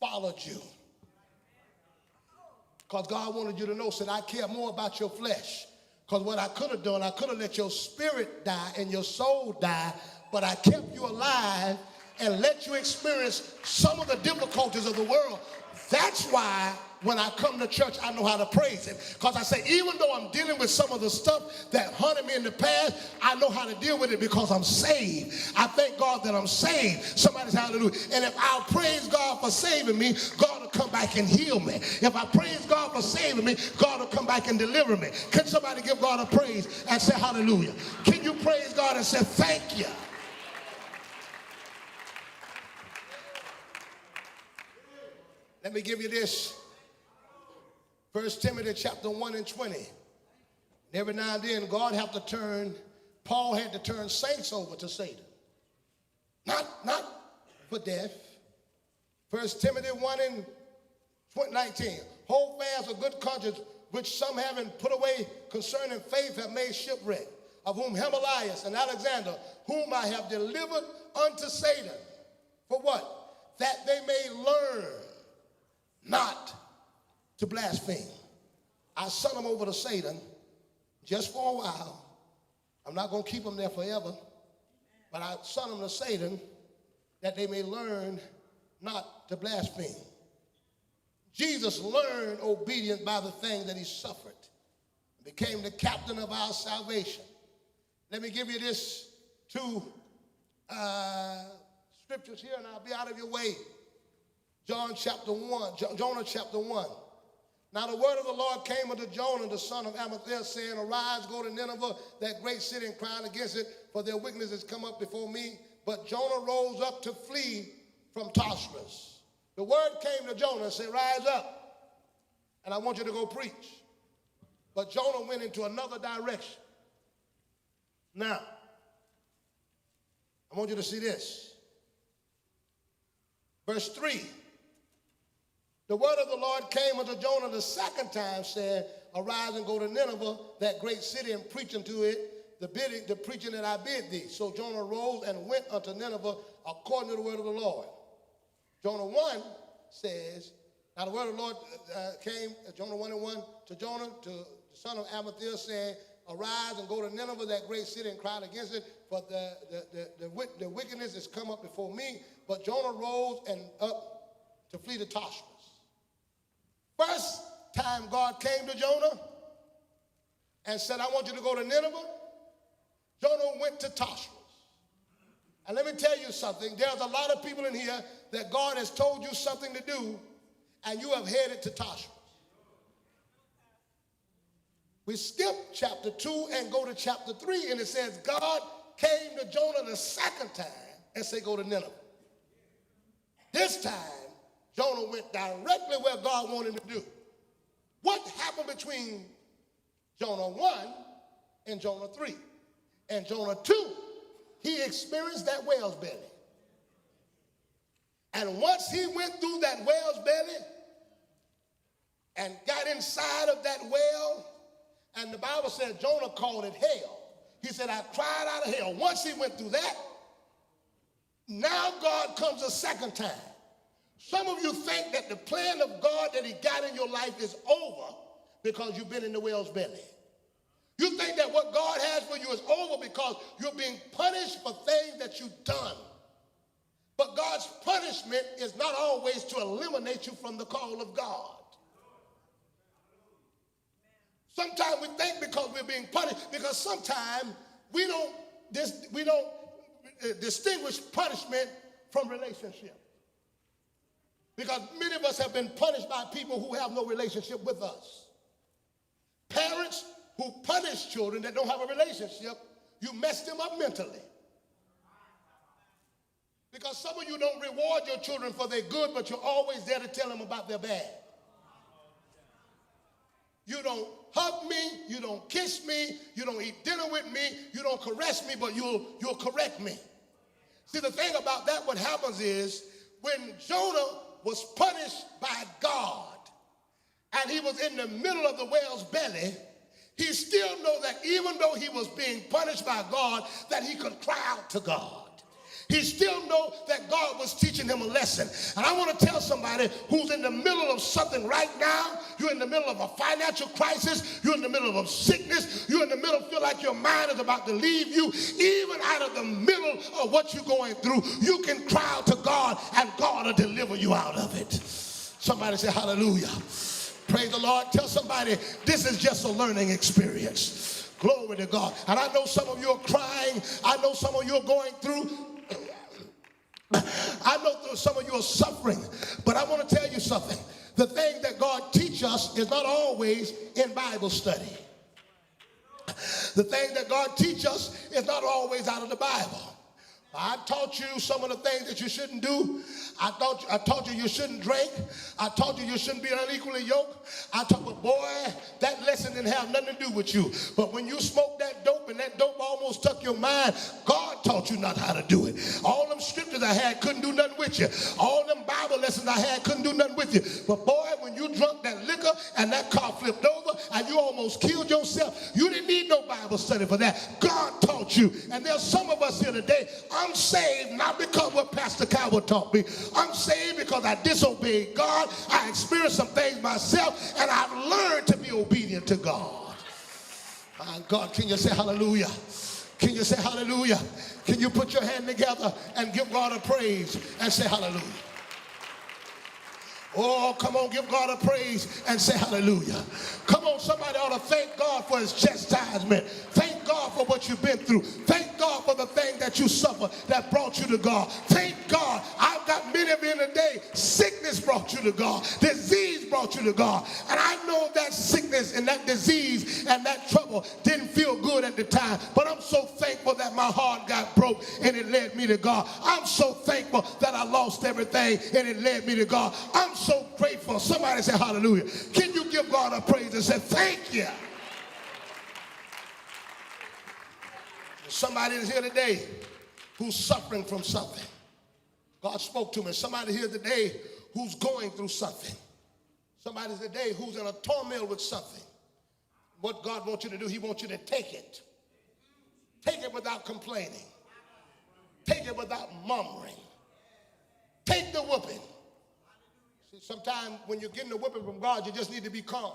followed you. Because God wanted you to know, said, I care more about your flesh. Because what I could have done, I could have let your spirit die and your soul die, but I kept you alive and let you experience some of the difficulties of the world. That's why when I come to church, I know how to praise him. Because I say, even though I'm dealing with some of the stuff that haunted me in the past, I know how to deal with it because I'm saved. I thank God that I'm saved. Somebody say hallelujah. And if I'll praise God for saving me, God will come back and heal me. If I praise God for saving me, God will come back and deliver me. Can somebody give God a praise and say hallelujah? Can you praise God and say thank you? Let me give you this. 1 Timothy chapter 1 and 20. Every now and then, Paul had to turn saints over to Satan. Not for death. 1 Timothy 1 and 19. Hold fast a good conscience, which some having put away concerning faith have made shipwreck, of whom Himalayas and Alexander, whom I have delivered unto Satan. For what? That they may learn not to blaspheme. I sent them over to Satan just for a while. I'm not going to keep them there forever, but I sent them to Satan that they may learn not to blaspheme. Jesus learned obedience by the thing that he suffered, became the captain of our salvation. Let me give you this two scriptures here, and I'll be out of your way. Jonah chapter 1. Now the word of the Lord came unto Jonah, the son of Amittai, saying, Arise, go to Nineveh, that great city, and cry against it, for their wickedness has come up before me. But Jonah rose up to flee from Tarshish. The word came to Jonah and said, Rise up, and I want you to go preach. But Jonah went into another direction. Now, I want you to see this. Verse 3. The word of the Lord came unto Jonah the second time, saying, Arise and go to Nineveh, that great city, and preach unto it the preaching that I bid thee. So Jonah rose and went unto Nineveh according to the word of the Lord. Jonah 1 says, now the word of the Lord came, Jonah 1 and 1, to Jonah, to the son of Amittai, saying, Arise and go to Nineveh, that great city, and cry against it, for the wickedness has come up before me. But Jonah rose and up to flee to Tarshish. First time God came to Jonah and said, I want you to go to Nineveh, Jonah went to Tarshish. And let me tell you something. There's a lot of people in here that God has told you something to do, and you have headed to Tarshish. We skip chapter 2 and go to chapter 3, and it says God came to Jonah the second time and said, go to Nineveh. This time, Jonah went directly where God wanted him to do. What happened between Jonah 1 and Jonah 3? And Jonah 2, he experienced that whale's belly. And once he went through that whale's belly and got inside of that whale, and the Bible said Jonah called it hell. He said, I cried out of hell. Once he went through that, now God comes a second time. Some of you think that the plan of God that he got in your life is over because you've been in the whale's belly. You think that what God has for you is over because you're being punished for things that you've done. But God's punishment is not always to eliminate you from the call of God. Sometimes we think because we're being punished, because sometimes we don't distinguish punishment from relationship. Because many of us have been punished by people who have no relationship with us. Parents who punish children that don't have a relationship, you mess them up mentally. Because some of you don't reward your children for their good, but you're always there to tell them about their bad. You don't hug me, you don't kiss me, you don't eat dinner with me, you don't caress me, but you'll correct me. See, the thing about that, what happens is, when Jonah was punished by God, and he was in the middle of the whale's belly, he still knows that even though he was being punished by God, that he could cry out to God. He still knows that God was teaching him a lesson. And I want to tell somebody who's in the middle of something right now. You're in the middle of a financial crisis. You're in the middle of sickness. You're in the middle, feel like your mind is about to leave you. Even out of the middle of what you're going through, you can cry out to God, and God will deliver you out of it. Somebody say hallelujah. Praise the Lord. Tell somebody this is just a learning experience. Glory to God. And I know some of you are crying. I know some of you are going through. I know some of you are suffering, but I want to tell you something. The thing that God teaches us is not always in Bible study. The thing that God teaches us is not always out of the Bible. I taught you some of the things that you shouldn't do. I taught you shouldn't drink. I taught you shouldn't be unequally yoked. I taught you, boy, that lesson didn't have nothing to do with you. But when you smoked that dope and that dope almost took your mind, God taught you not how to do it. All them scriptures I had couldn't do nothing with you. All them Bible lessons I had couldn't do nothing with you. But boy, when you drunk that liquor and that car flipped over and you almost killed yourself, you didn't need no Bible study for that. God taught you. And there's some of us here today, I'm saved not because what Pastor Cowart taught me. I'm saved because I disobeyed God. I experienced some things myself, and I've learned to be obedient to God. God, can you say hallelujah? Can you say hallelujah? Can you put your hand together and give God a praise and say hallelujah? Oh, come on, give God a praise and say hallelujah. Come on, somebody ought to thank God for his chastisement. Thank God for what you've been through. Thank God for the thing that you suffered that brought you to God. Thank God. I've got many of you in the day. Sickness brought you to God. Disease brought you to God. And I know that sickness and that disease and that trouble didn't feel good at the time. But I'm so thankful that my heart got broke and it led me to God. I'm so thankful that I lost everything and it led me to God. I'm so grateful. Somebody say hallelujah. Can you give God a praise and say thank you? Somebody is here today who's suffering from something. God spoke to me. Somebody here today who's going through something. Somebody today who's in a turmoil with something. What God wants you to do, he wants you to take it. Take it without complaining. Take it without murmuring. Take the whooping. See, sometimes when you're getting the whipping from God, you just need to be calm.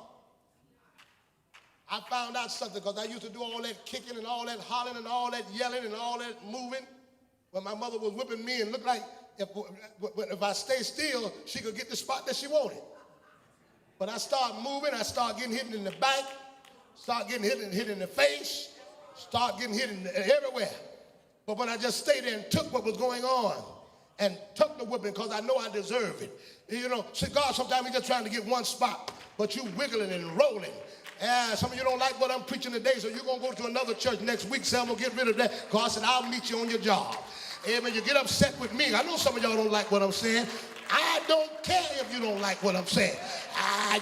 I found out something because I used to do all that kicking and all that hollering and all that yelling and all that moving when my mother was whipping me, and looked like if I stay still, she could get the spot that she wanted. But I start moving, I start getting hit in the back, start getting hit in the face, start getting hit everywhere. But when I just stayed there and took what was going on and took the whipping because I know I deserve it. You know, see, God, sometimes he's just trying to get one spot, but you wiggling and rolling. Some of you don't like what I'm preaching today, so you're going to go to another church next week, say I'm going to get rid of that. God said, I'll meet you on your job. Amen. You get upset with me. I know some of y'all don't like what I'm saying. I don't care if you don't like what I'm saying.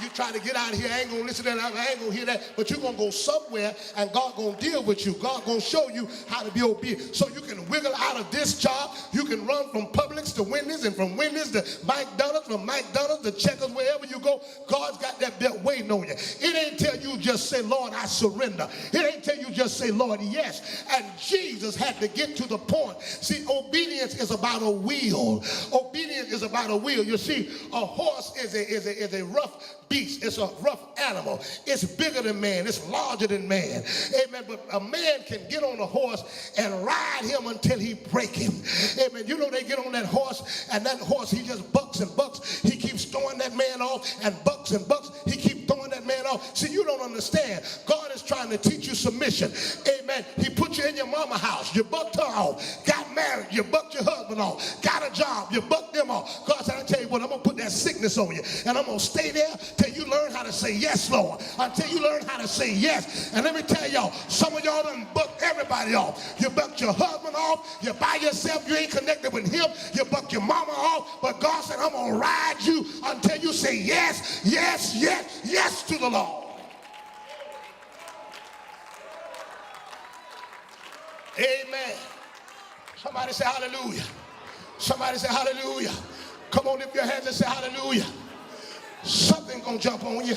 You try to get out of here, I ain't going to listen to that, I ain't going to hear that, but you're going to go somewhere and God going to deal with you. God going to show you how to be obedient. So you can wiggle out of this job. You can run from Publix to Wendy's and from Wendy's to McDonald's, from McDonald's to Checkers, wherever you go. God's got that belt waiting on you. It ain't till you just say, Lord, I surrender. It ain't till you just say, Lord, yes. And Jesus had to get to the point. See, obedience is about a will. Obedience is about a will. You see, a horse is a rough beast. It's a rough animal. It's bigger than man. It's larger than man. Amen. But a man can get on a horse and ride him until he break him. Amen. You know, they get on that horse, and that horse, he just bucks and bucks. He keeps throwing that man off and bucks and bucks. He keeps throwing that man off. See, you don't understand. God is trying to teach you submission. Amen. He put you in your mama house. You bucked her off. Got married. You bucked your husband off. Got a job. You bucked them off. God said, I tell you what, I'm going to put that sickness on you, and I'm going to stay there till you learn how to say yes, Lord. Until you learn how to say yes. And let me tell y'all, some of y'all done bucked everybody off. You bucked your husband off. You're by yourself. You ain't connected with him. You bucked your mama off. But God said, I'm going to ride you until you say yes, yes, yes, yes to the Lord. Amen. Somebody say hallelujah. Somebody say hallelujah. Come on, lift your hands and say hallelujah. Something gonna jump on you.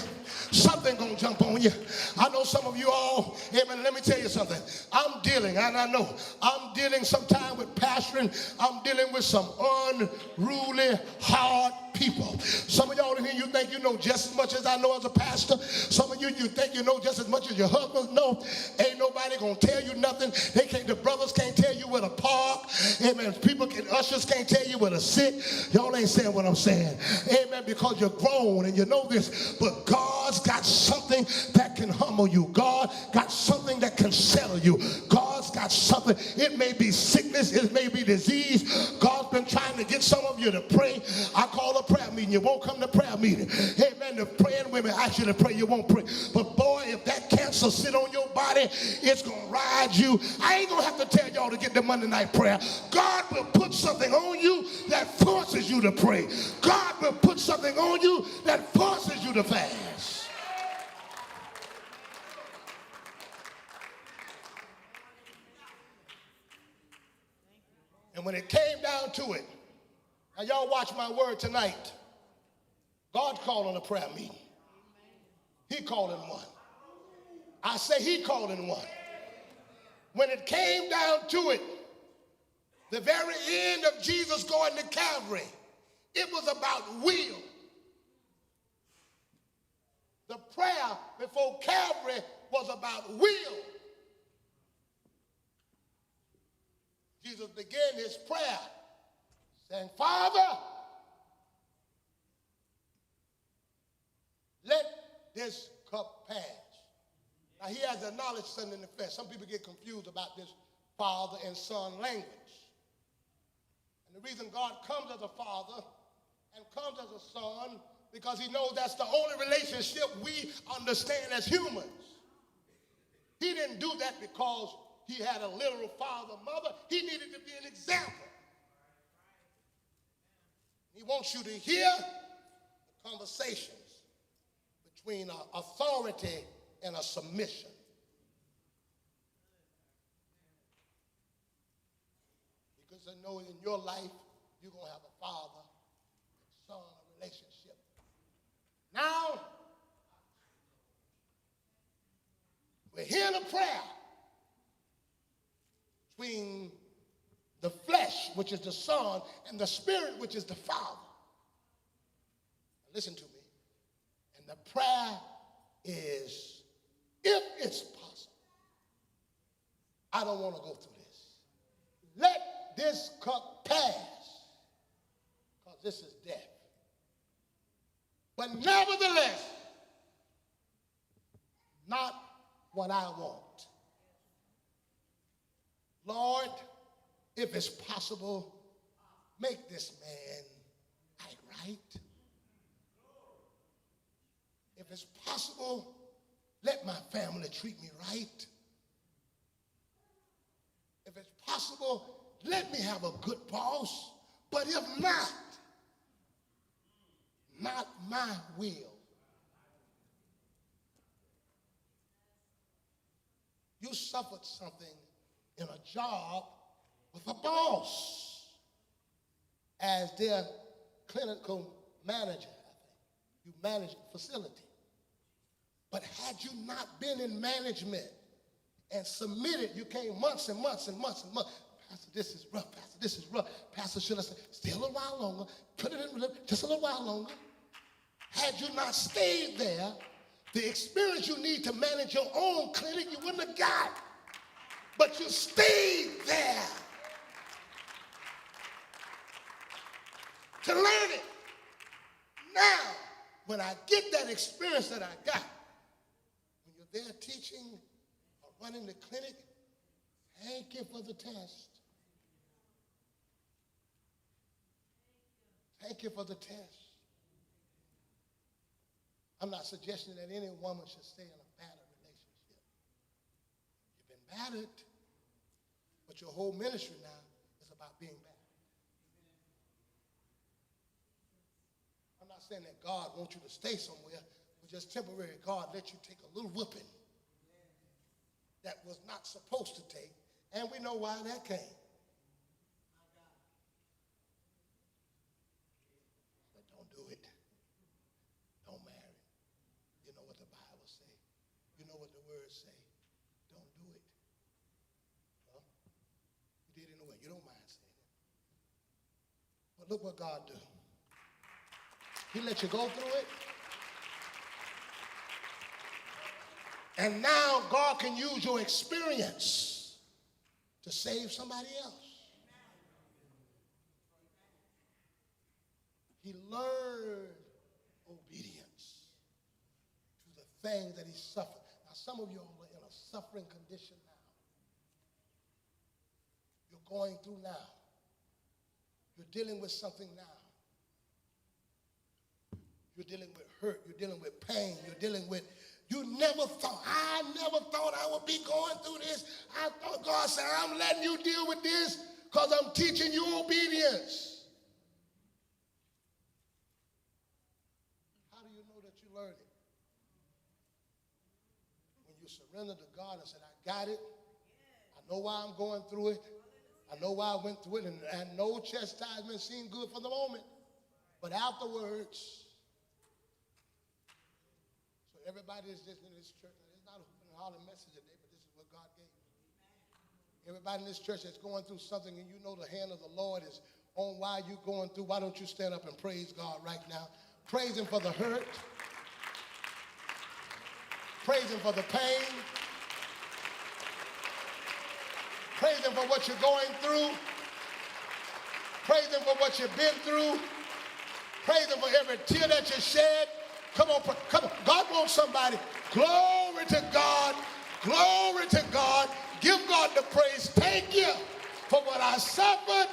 Something gonna jump on you. I know some of you all, amen, let me tell you something. I'm dealing sometime with pastoring. I'm dealing with some unruly, hard people. Some of y'all in here, you think you know just as much as I know as a pastor. Some of you, you think you know just as much as your husband know. Ain't nobody gonna tell you nothing. The brothers can't tell you where to park. Amen. Ushers can't tell you where to sit. Y'all ain't saying what I'm saying. Amen. Because you're grown and you know this. But God's got something that can humble you. God got something that can settle you. God's got something. It may be sickness. It may be disease. God's been trying to get some of you to pray. I call a prayer meeting. You won't come to prayer meeting. Amen. The praying women ask you to pray. You won't pray. But boy, if that cancer cancer sit on your body. It's going to ride you. I ain't going to have to tell y'all to get the Monday night prayer. God will put something on you that forces you to pray. God will put something on you that forces you to fast. And when it came down to it, now y'all watch my word tonight. God called on a prayer meeting. He called in one. I say he called in one. When it came down to it, the very end of Jesus going to Calvary, it was about will. The prayer before Calvary was about will. Jesus began his prayer saying, Father, let this cup pass. Now he has acknowledged Son in the flesh. Some people get confused about this father and son language. And the reason God comes as a father and comes as a son, because he knows that's the only relationship we understand as humans. He didn't do that because he had a literal father, mother. He needed to be an example. He wants you to hear the conversations between authority and a submission. Because I know in your life, you're going to have a father and son relationship. Now, we're hearing a prayer between the flesh, which is the son, and the spirit, which is the father. Now listen to me. And the prayer is, if it's possible, I don't want to go through this. Let this cup pass, because this is death. But nevertheless, not what I want. Lord, if it's possible, make this man act right. If it's possible, let my family treat me right. If it's possible, let me have a good boss. But if not my will. You suffered something in a job with a boss as their clinical manager, I think. You managed the facility. But had you not been in management and submitted, you came months and months and months and months. Pastor, this is rough. Pastor, this is rough. Pastor, should I say, stay a little while longer. Put it in just a little while longer. Had you not stayed there, the experience you need to manage your own clinic, you wouldn't have got. But you stayed there to learn it. Now, when I get that experience that I got, when you're there teaching or running the clinic, thank you for the test. Thank you for the test. I'm not suggesting that any woman should stay in a battered relationship. You've been battered, but your whole ministry now is about being battered. I'm not saying that God wants you to stay somewhere, but just temporary. God let you take a little whooping that was not supposed to take, and we know why that came. But don't do it. Don't marry. You know what the Bible say. You know what the words say. Don't do it. Well, you did it anyway. You don't mind saying it. But look what God do. He let you go through it. And now God can use your experience to save somebody else. He learned obedience to the things that he suffered. Now, some of you are in a suffering condition now. You're going through now. You're dealing with something now. You're dealing with hurt. You're dealing with pain. You're dealing with I never thought I would be going through this. I thought God said, I'm letting you deal with this because I'm teaching you obedience. How do you know that you learned it? When you surrender to God and said, I got it. I know why I'm going through it. I know why I went through it. And no chastisement seemed good for the moment. But afterwards, so everybody is just in this church. It's not a holy message today, but this is what God gave me. Everybody in this church that's going through something and you know the hand of the Lord is on why you're going through, why don't you stand up and praise God right now? Praise him for the hurt. Praise him for the pain. Praise him for what you're going through. Praise him for what you've been through. Praise him for every tear that you shed. Come on, come on. God wants somebody. Glory to God. Glory to God. Give God the praise. Thank you for what I suffered.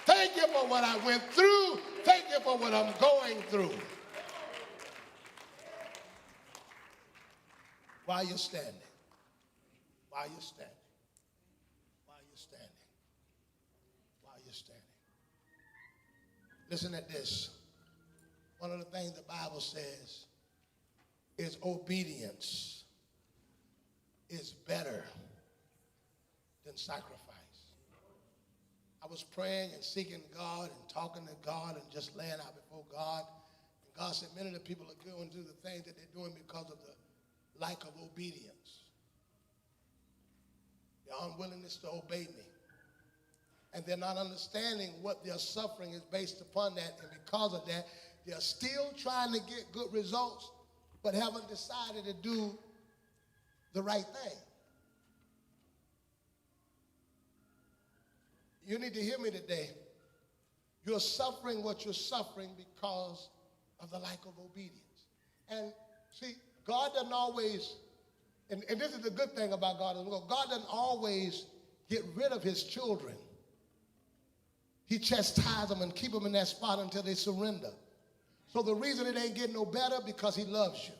Thank you for what I went through. Thank you for what I'm going through. While you're standing. While you're standing. While you're standing. While you're standing. Listen at this. One of the things the Bible says is obedience is better than sacrifice. I was praying and seeking God and talking to God and just laying out before God. And God said many of the people are going through the things that they're doing because of the lack of obedience. Their unwillingness to obey me. And they're not understanding what their suffering is based upon that. And because of that, they're still trying to get good results, but haven't decided to do the right thing. You need to hear me today. You're suffering what you're suffering because of the lack of obedience. And see, God doesn't always, and this is the good thing about God as well, God doesn't always get rid of his children. He chastises them and keep them in that spot until they surrender. So the reason it ain't getting no better because he loves you.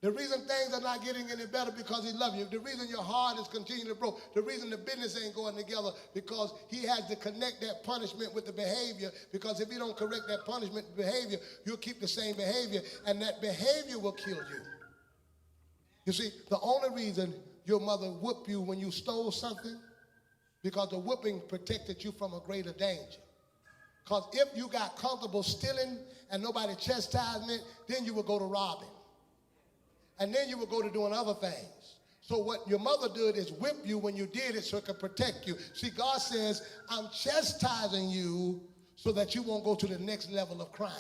The reason things are not getting any better because he loves you. The reason your heart is continuing to grow. The reason the business ain't going together because he has to connect that punishment with the behavior. Because if you don't correct that punishment behavior, you'll keep the same behavior. And that behavior will kill you. You see, the only reason your mother whooped you when you stole something, because the whooping protected you from a greater danger. Because if you got comfortable stealing and nobody chastised it, then you would go to robbing. And then you would go to doing other things. So what your mother did is whip you when you did it so it could protect you. See, God says, I'm chastising you so that you won't go to the next level of crime.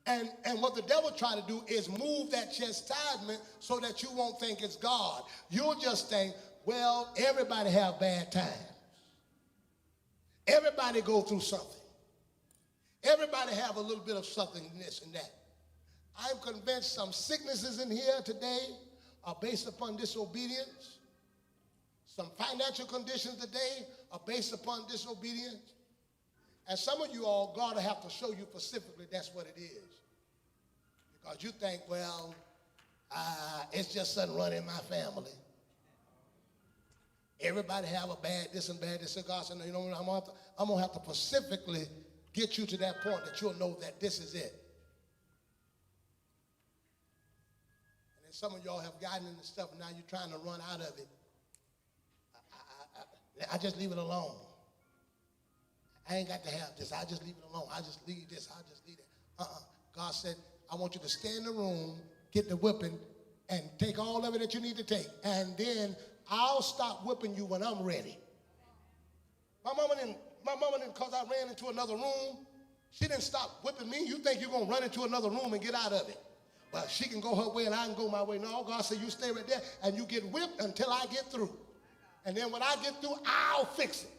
And what the devil trying to do is move that chastisement so that you won't think it's God. You'll just think, well, everybody have bad times. Everybody go through something. Everybody have a little bit of something, this and that. I'm convinced some sicknesses in here today are based upon disobedience. Some financial conditions today are based upon disobedience. And some of you all, God will have to show you specifically that's what it is. Because you think, well, it's just something running in my family. Everybody have a bad this and bad this. So God said, no, you know what, I'm going to have to specifically get you to that point that you'll know that this is it. And then some of y'all have gotten into stuff and now you're trying to run out of it. I just leave it alone. I ain't got to have this. I just leave it alone. I just leave this. I just leave that. God said, I want you to stay in the room, get the whipping, and take all of it that you need to take. And then I'll stop whipping you when I'm ready. My mama didn't, because I ran into another room, she didn't stop whipping me. You think you're going to run into another room and get out of it. Well, she can go her way and I can go my way. No, God said, you stay right there and you get whipped until I get through. And then when I get through, I'll fix it.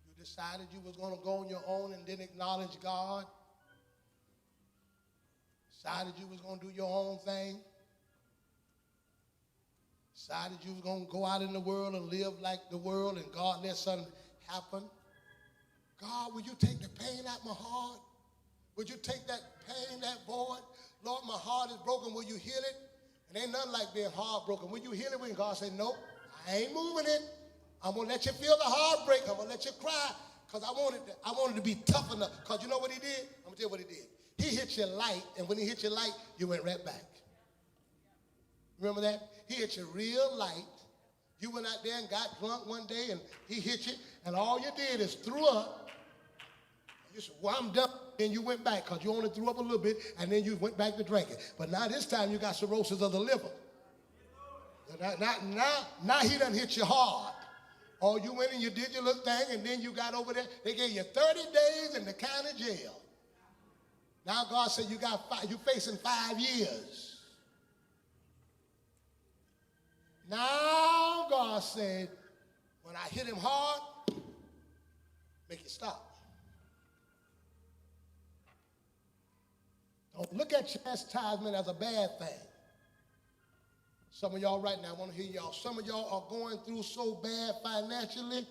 You decided you was going to go on your own and didn't acknowledge God. Decided you was going to do your own thing. decided you was going to go out in the world and live like the world, and God let something happen. God, will you take the pain out my heart? Would you take that pain, that void? Lord, my heart is broken. Will you heal it? And ain't nothing like being heartbroken. Will you heal it? When God say, nope, I ain't moving it. I'm going to let you feel the heartbreak. I'm going to let you cry because I wanted to be tough enough. Because you know what he did? I'm going to tell you what he did. He hit you light, and when he hit you light, you went right back. Remember that? He hit you real light. You went out there and got drunk one day, and he hit you, and all you did is threw up. You said, well, I'm done. Then you went back because you only threw up a little bit, and then you went back to drinking. But now this time you got cirrhosis of the liver. Now he done hit you hard. Or you went and you did your little thing, and then you got over there. They gave you 30 days in the county jail. Now God said you're facing 5 years. Now God said, when I hit him hard, make it stop. Don't look at chastisement as a bad thing. Some of y'all right now, I want to hear y'all. Some of y'all are going through so bad financially,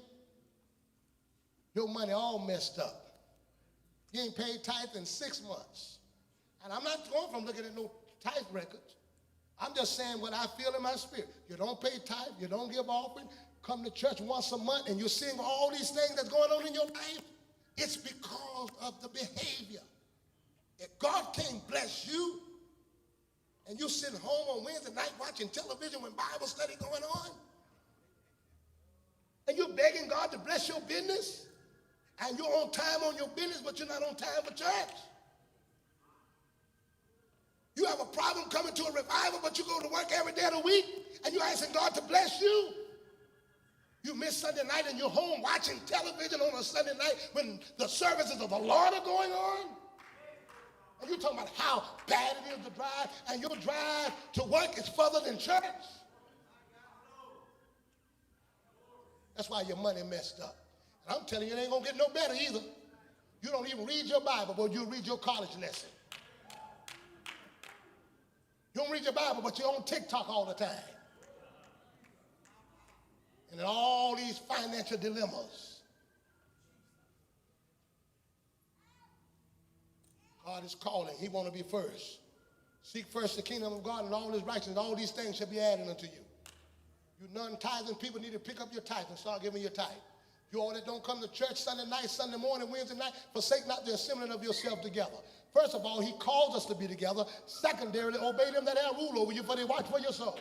your money all messed up. You ain't paid tithe in 6 months. And I'm not going from looking at no tithe records. I'm just saying what I feel in my spirit. You don't pay tithe, you don't give offering, come to church once a month, and you're seeing all these things that's going on in your life. It's because of the behavior. If God can't bless you, and you sitting home on Wednesday night watching television when Bible study going on, and you're begging God to bless your business, and you're on time on your business, but you're not on time for church. You have a problem coming to a revival, but you go to work every day of the week, and you're asking God to bless you. You miss Sunday night, and you're home watching television on a Sunday night when the services of the Lord are going on. And you're talking about how bad it is to drive, and your drive to work is further than church. That's why your money messed up. And I'm telling you, it ain't going to get no better either. You don't even read your Bible, but you read your college lesson. You don't read your Bible, but you're on TikTok all the time. And in all these financial dilemmas. God is calling. He want to be first. Seek first the kingdom of God and all his righteousness. All these things shall be added unto you. You non-tithing people need to pick up your tithe and start giving your tithe. You all that don't come to church Sunday night, Sunday morning, Wednesday night, forsake not the assembling of yourself together. First of all, he calls us to be together. Secondarily, obey them that have rule over you, for they watch for your soul.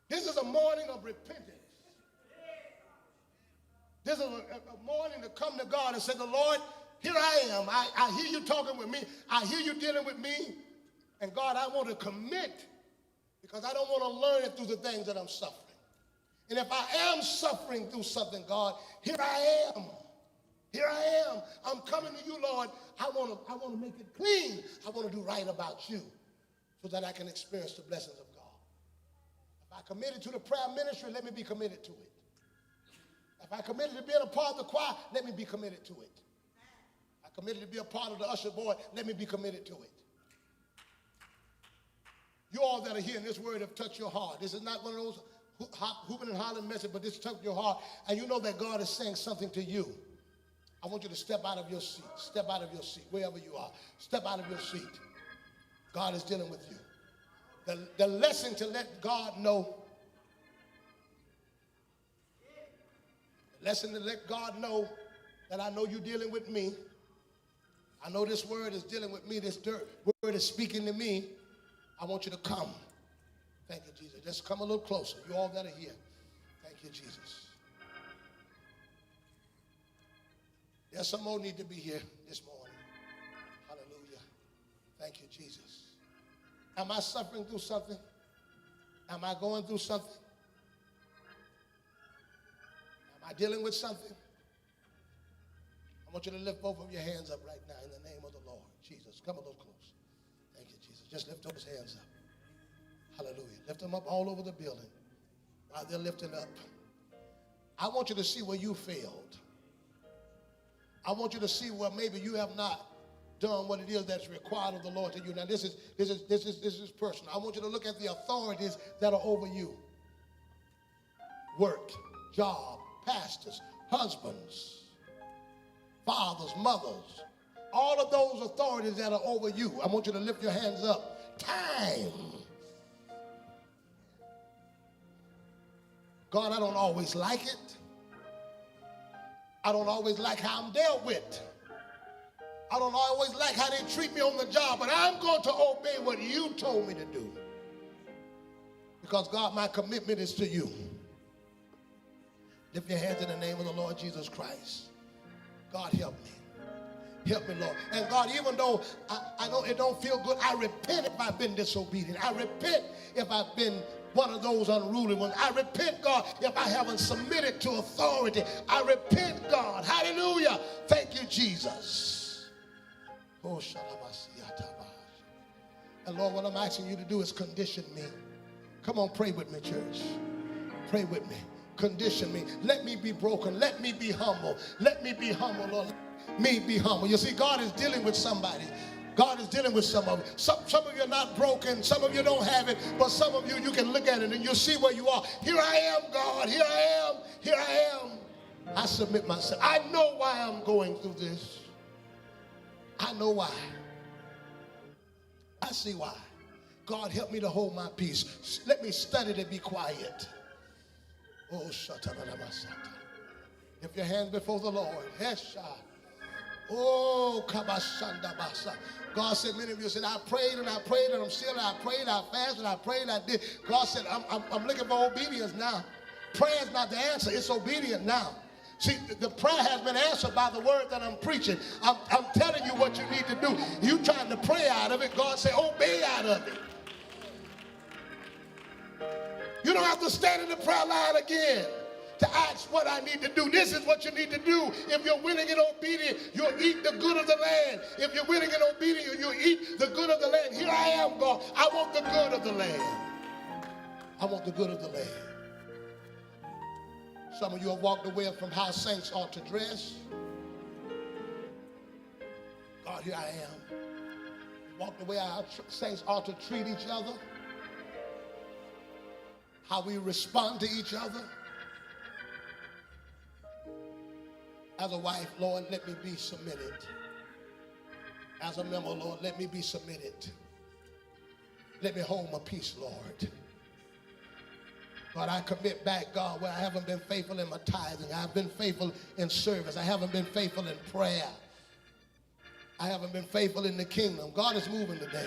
This is a morning of repentance. This is a morning to come to God and say, the Lord, here I am. I hear you talking with me. I hear you dealing with me. And God, I want to commit because I don't want to learn it through the things that I'm suffering. And if I am suffering through something, God, here I am. Here I am. I'm coming to you, Lord. I want to make it clean. I want to do right about you so that I can experience the blessings of God. If I committed to the prayer ministry, let me be committed to it. If I committed to being a part of the choir, let me be committed to it. If I committed to be a part of the usher board, let me be committed to it. You all that are hearing this word have touched your heart. This is not one of those hooping and hollering message, but this touched your heart, and you know that God is saying something to you. I want you to step out of your seat. Step out of your seat, wherever you are. Step out of your seat. God is dealing with you. The lesson to let God know. The lesson to let God know that I know you're dealing with me. I know this word is dealing with me. This word is speaking to me. I want you to come. Thank you, Jesus. Just come a little closer. You all that are here. Thank you, Jesus. There's some more need to be here this morning. Hallelujah. Thank you, Jesus. Am I suffering through something? Am I going through something? Am I dealing with something? I want you to lift both of your hands up right now in the name of the Lord. Jesus, come a little close. Thank you, Jesus. Just lift those hands up. Hallelujah. Lift them up all over the building while they're lifted up. I want you to see where you failed. I want you to see where maybe you have not done what it is that's required of the Lord to you. Now this is personal. I want you to look at the authorities that are over you. Work, job, pastors, husbands, fathers, mothers, all of those authorities that are over you. I want you to lift your hands up. Time. God, I don't always like it. I don't always like how I'm dealt with. I don't always like how they treat me on the job, but I'm going to obey what you told me to do. Because, God, my commitment is to you. Lift your hands in the name of the Lord Jesus Christ. God, help me. Help me, Lord. And God, even though I know it don't feel good, I repent if I've been disobedient. I repent if I've been one of those unruly ones. I repent, God, if I haven't submitted to authority. I repent, God. Hallelujah. Thank you, Jesus. Oh, and Lord, what I'm asking you to do is condition me. Come on, pray with me, church. Pray with me. Condition me. Let me be broken. Let me be humble. Let me be humble, Lord. Let me be humble. You see, God is dealing with somebody. God is dealing with some of you. Some of you are not broken. Some of you don't have it. But some of you, you can look at it and you'll see where you are. Here I am, God. Here I am. Here I am. I submit myself. I know why I'm going through this. I know why. I see why. God, help me to hold my peace. Let me study to be quiet. Oh, shatabalabasata. Lift your hands before the Lord. Hesha. Oh, kabashandabasa. God said, many of you said, I prayed and I prayed and I'm still, I prayed, I fasted, I prayed, I did. God said, I'm looking for obedience now. Prayer is not the answer. It's obedience now. See, the prayer has been answered by the word that I'm preaching. I'm telling you what you need to do. You trying to pray out of it. God said, obey out of it. You don't have to stand in the prayer line again to ask what I need to do. This is what you need to do. If you're willing and obedient, you'll eat the good of the land. If you're willing and obedient, you'll eat the good of the land. Here I am, God. I want the good of the land. I want the good of the land. Some of you have walked away from how saints ought to dress. God, here I am. Walked away how saints ought to treat each other. How we respond to each other. As a wife, Lord, let me be submitted. As a member, Lord, let me be submitted. Let me hold my peace, Lord. God, I commit back, God, where I haven't been faithful in my tithing. I've been faithful in service. I haven't been faithful in prayer. I haven't been faithful in the kingdom. God is moving today.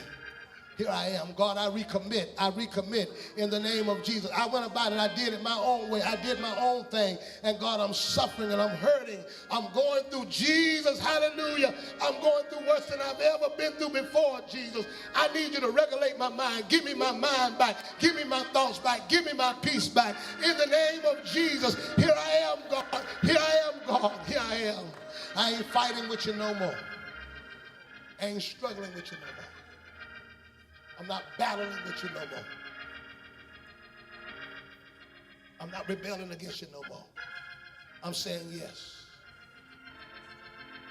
Here I am. God, I recommit. I recommit in the name of Jesus. I went about it. I did it my own way. I did my own thing. And God, I'm suffering and I'm hurting. I'm going through, Jesus, hallelujah. I'm going through worse than I've ever been through before, Jesus. I need you to regulate my mind. Give me my mind back. Give me my thoughts back. Give me my peace back. In the name of Jesus, here I am, God. Here I am, God. Here I am. I ain't fighting with you no more. I ain't struggling with you no more. I'm not battling with you no more. I'm not rebelling against you no more. I'm saying yes.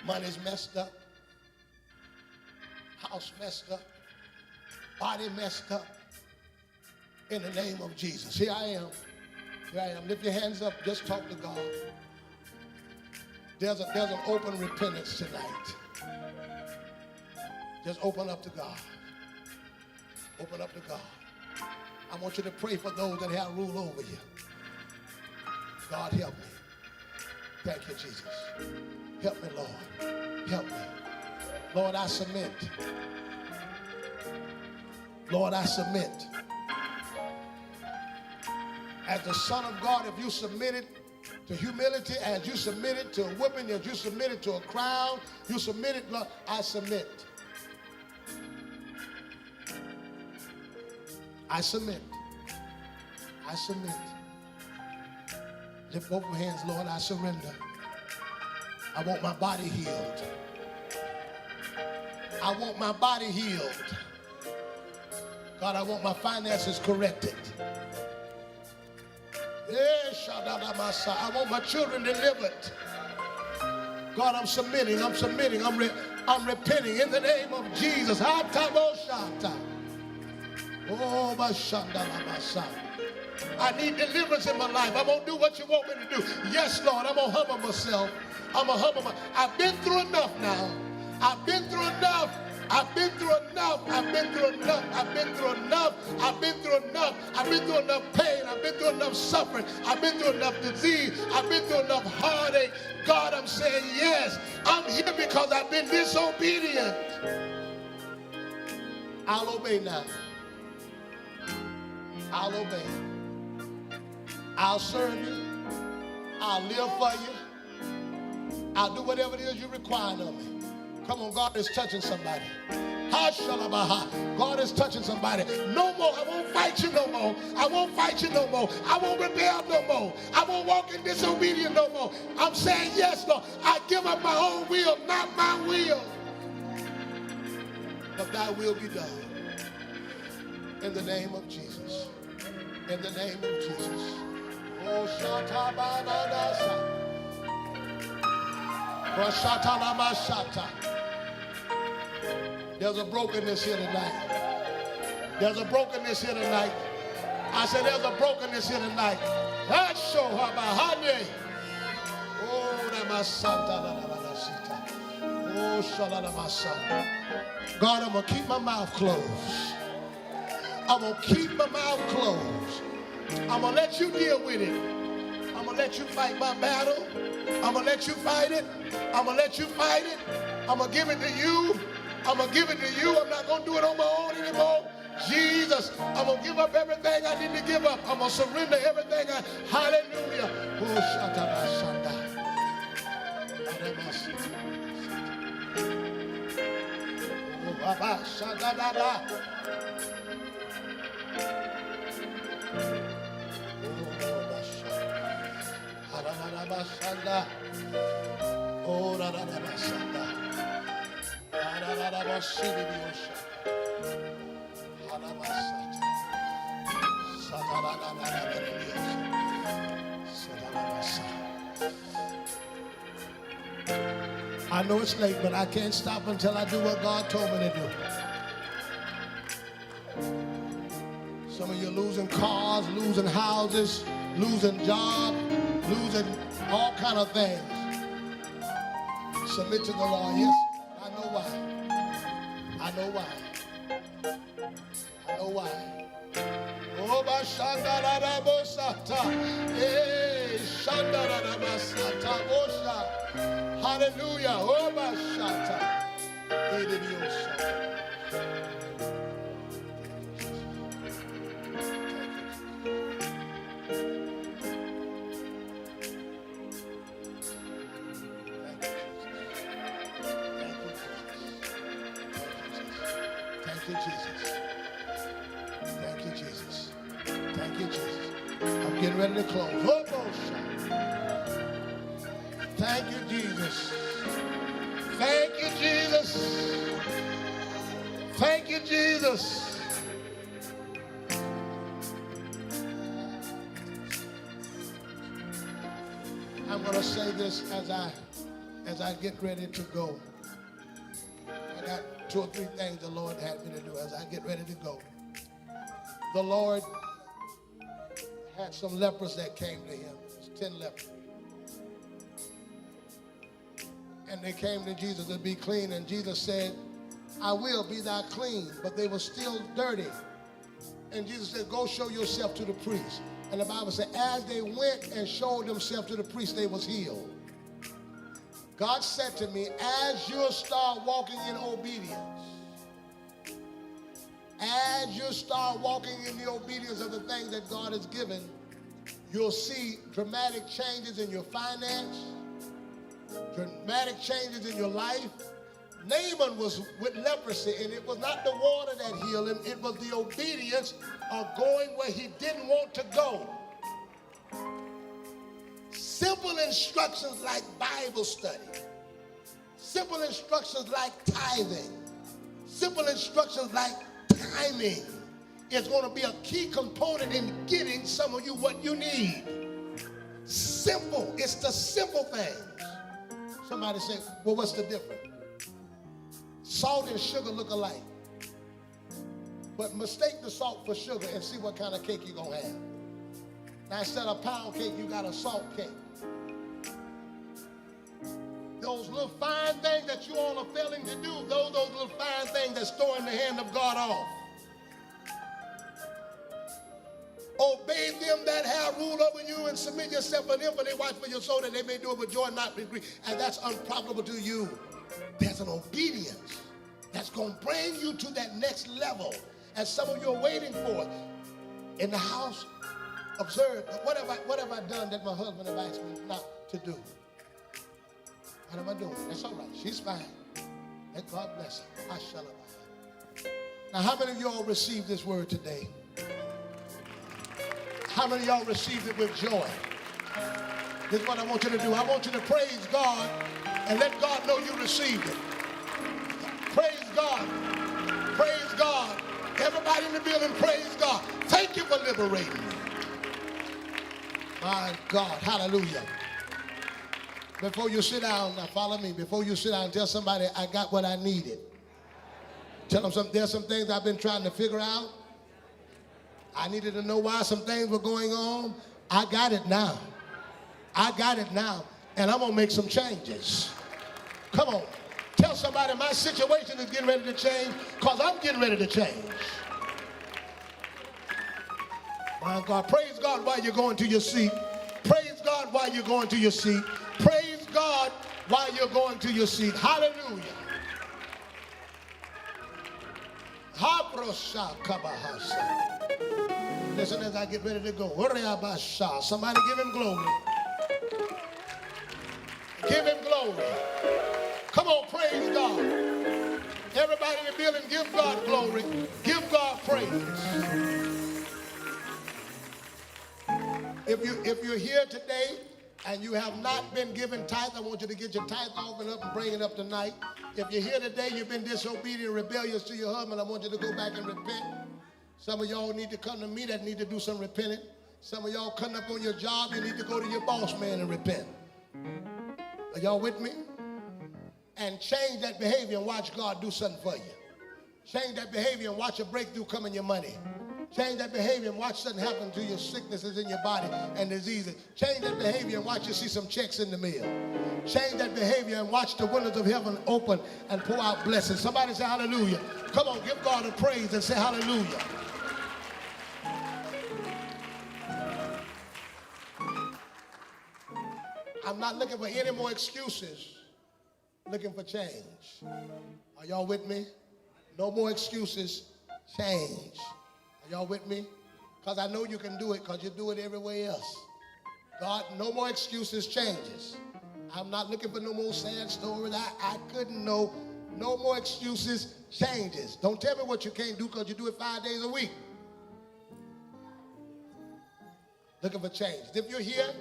Money's messed up. House messed up. Body messed up. In the name of Jesus. Here I am. Here I am. Lift your hands up. Just talk to God. There's an open repentance tonight. Just open up to God. Open up to God. I want you to pray for those that have rule over you. God, help me. Thank you, Jesus. Help me, Lord. Help me. Lord, I submit. Lord, I submit. As the Son of God, if you submitted to humility, as you submitted to a whooping, as you submitted to a crown, you submitted, Lord, I submit. I submit. I submit. Lift both hands, Lord, I surrender. I want my body healed. I want my body healed. God, I want my finances corrected. I want my children delivered. God, I'm submitting, I'm repenting in the name of Jesus. Oh, my son. I need deliverance in my life. I'm going to do what you want me to do. Yes, Lord, I'm going to humble myself. I've been through enough now. I've been through enough. I've been through enough. I've been through enough. I've been through enough. I've been through enough. I've been through enough pain. I've been through enough suffering. I've been through enough disease. I've been through enough heartache. God, I'm saying yes. I'm here because I've been disobedient. I'll obey now. I'll obey. I'll serve you. I'll live for you. I'll do whatever it is you require of me. Come on, God is touching somebody. God is touching somebody. No more. I won't fight you no more. I won't fight you no more. I won't rebel no more. I won't walk in disobedience no more. I'm saying yes, Lord. I give up my own will, not my will. But thy will be done. In the name of Jesus. In the name of Jesus. Oh, Shatabanasa. There's a brokenness here tonight. There's a brokenness here tonight. I said there's a brokenness here tonight. God, I'm going to keep my mouth closed. I'm going to keep my mouth closed. I'm going to let you deal with it. I'm going to let you fight my battle. I'm going to let you fight it. I'm going to let you fight it. I'm going to give it to you. I'm going to give it to you. I'm not going to do it on my own anymore. Jesus, I'm going to give up everything I need to give up. I'm going to surrender everything. Hallelujah. I know it's late, but I can't stop until I do what God told me to do. Some of you losing cars, losing houses, losing jobs, losing all kind of things. Submit to the Lord. Yes, I know why. I know why. I know why. Oh, hallelujah. Oh, Thank you, Jesus. Thank you, Jesus. Thank you, Jesus. I'm getting ready to close. Thank you, Jesus. Thank you, Jesus. Thank you, Jesus. I'm going to say this as I get ready to go. I got 2 or 3 things the Lord had me to do as I get ready to go. The Lord had some lepers that came to him. It's 10 lepers. And they came to Jesus to be clean, and Jesus said, I will be thou clean, but they were still dirty. And Jesus said, go show yourself to the priest. And the Bible said, as they went and showed themselves to the priest, they was healed. God said to me, as you start walking in obedience, as you start walking in the obedience of the things that God has given, you'll see dramatic changes in your finance, dramatic changes in your life. Naaman was with leprosy, and it was not the water that healed him, it was the obedience of going where he didn't want to go. Simple instructions like Bible study, simple instructions like tithing, simple instructions like timing is going to be a key component in getting some of you what you need. Simple. It's the simple things. Somebody say, well, what's the difference? Salt and sugar look alike. But mistake the salt for sugar and see what kind of cake you're going to have. Now, instead of pound cake, you got a salt cake. Those little fine things that you all are failing to do, those little fine things that's throwing the hand of God off. Obey them that have rule over you and submit yourself to them, for they watch for your soul that they may do it with joy and not with grief. And that's unprofitable to you. There's an obedience that's going to bring you to that next level. And some of you are waiting for it. In the house, observe, what have I done that my husband has asked me not to do? What am I doing? That's all right. She's fine. Let God bless her. I shall abide. Now, how many of y'all received this word today? How many of y'all received it with joy? This is what I want you to do. I want you to praise God and let God know you received it. Praise God. Praise God. Everybody in the building, praise God. Thank you for liberating me. My God. Hallelujah. Before you sit down, now follow me. Before you sit down, tell somebody, I got what I needed. Tell them there's some things I've been trying to figure out. I needed to know why some things were going on. I got it now. I got it now. And I'm going to make some changes. Come on. Tell somebody my situation is getting ready to change because I'm getting ready to change. My God. Praise God while you're going to your seat. Praise God while you're going to your seat. Praise God while you're going to your seat. Hallelujah. Listen as I get ready to go. Somebody give him glory. Give him glory. Come on, praise God. Everybody in the building, give God glory. Give God praise. If you're here today and you have not been given tithe, I want you to get your tithe offering up and bring it up tonight. If you're here today, you've been disobedient, rebellious to your husband, I want you to go back and repent. Some of y'all need to come to me that need to do some repenting. Some of y'all cutting up on your job, you need to go to your boss man and repent. Are y'all with me? And change that behavior and watch God do something for you. Change that behavior and watch a breakthrough come in your money. Change that behavior and watch something happen to your sicknesses in your body and diseases. Change that behavior and watch you see some checks in the mail. Change that behavior and watch the windows of heaven open and pour out blessings. Somebody say hallelujah. Come on, give God a praise and say hallelujah. I'm not looking for any more excuses. Looking for change. Are y'all with me? No more excuses. Change. Are y'all with me? Because I know you can do it because you do it everywhere else. God, no more excuses, changes. I'm not looking for no more sad stories. I couldn't know. No more excuses, changes. Don't tell me what you can't do because you do it 5 days a week. Looking for change. If you're here,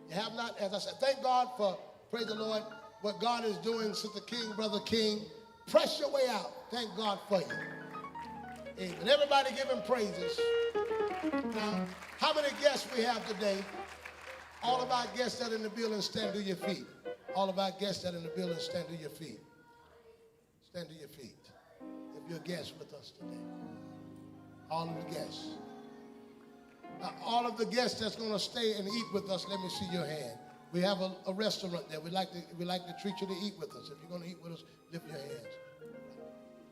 you have not, as I said, thank God for, praise the Lord, what God is doing, Sister King, Brother King. Press your way out. Thank God for you. Amen. Everybody give him praises. Now, how many guests we have today? All of our guests that are in the building, stand to your feet. All of our guests that are in the building, stand to your feet. Stand to your feet. If you're a guest with us today. All of the guests. Now, all of the guests that's going to stay and eat with us, let me see your hand. We have a restaurant there. We like to treat you to eat with us. If you're going to eat with us, lift your hands.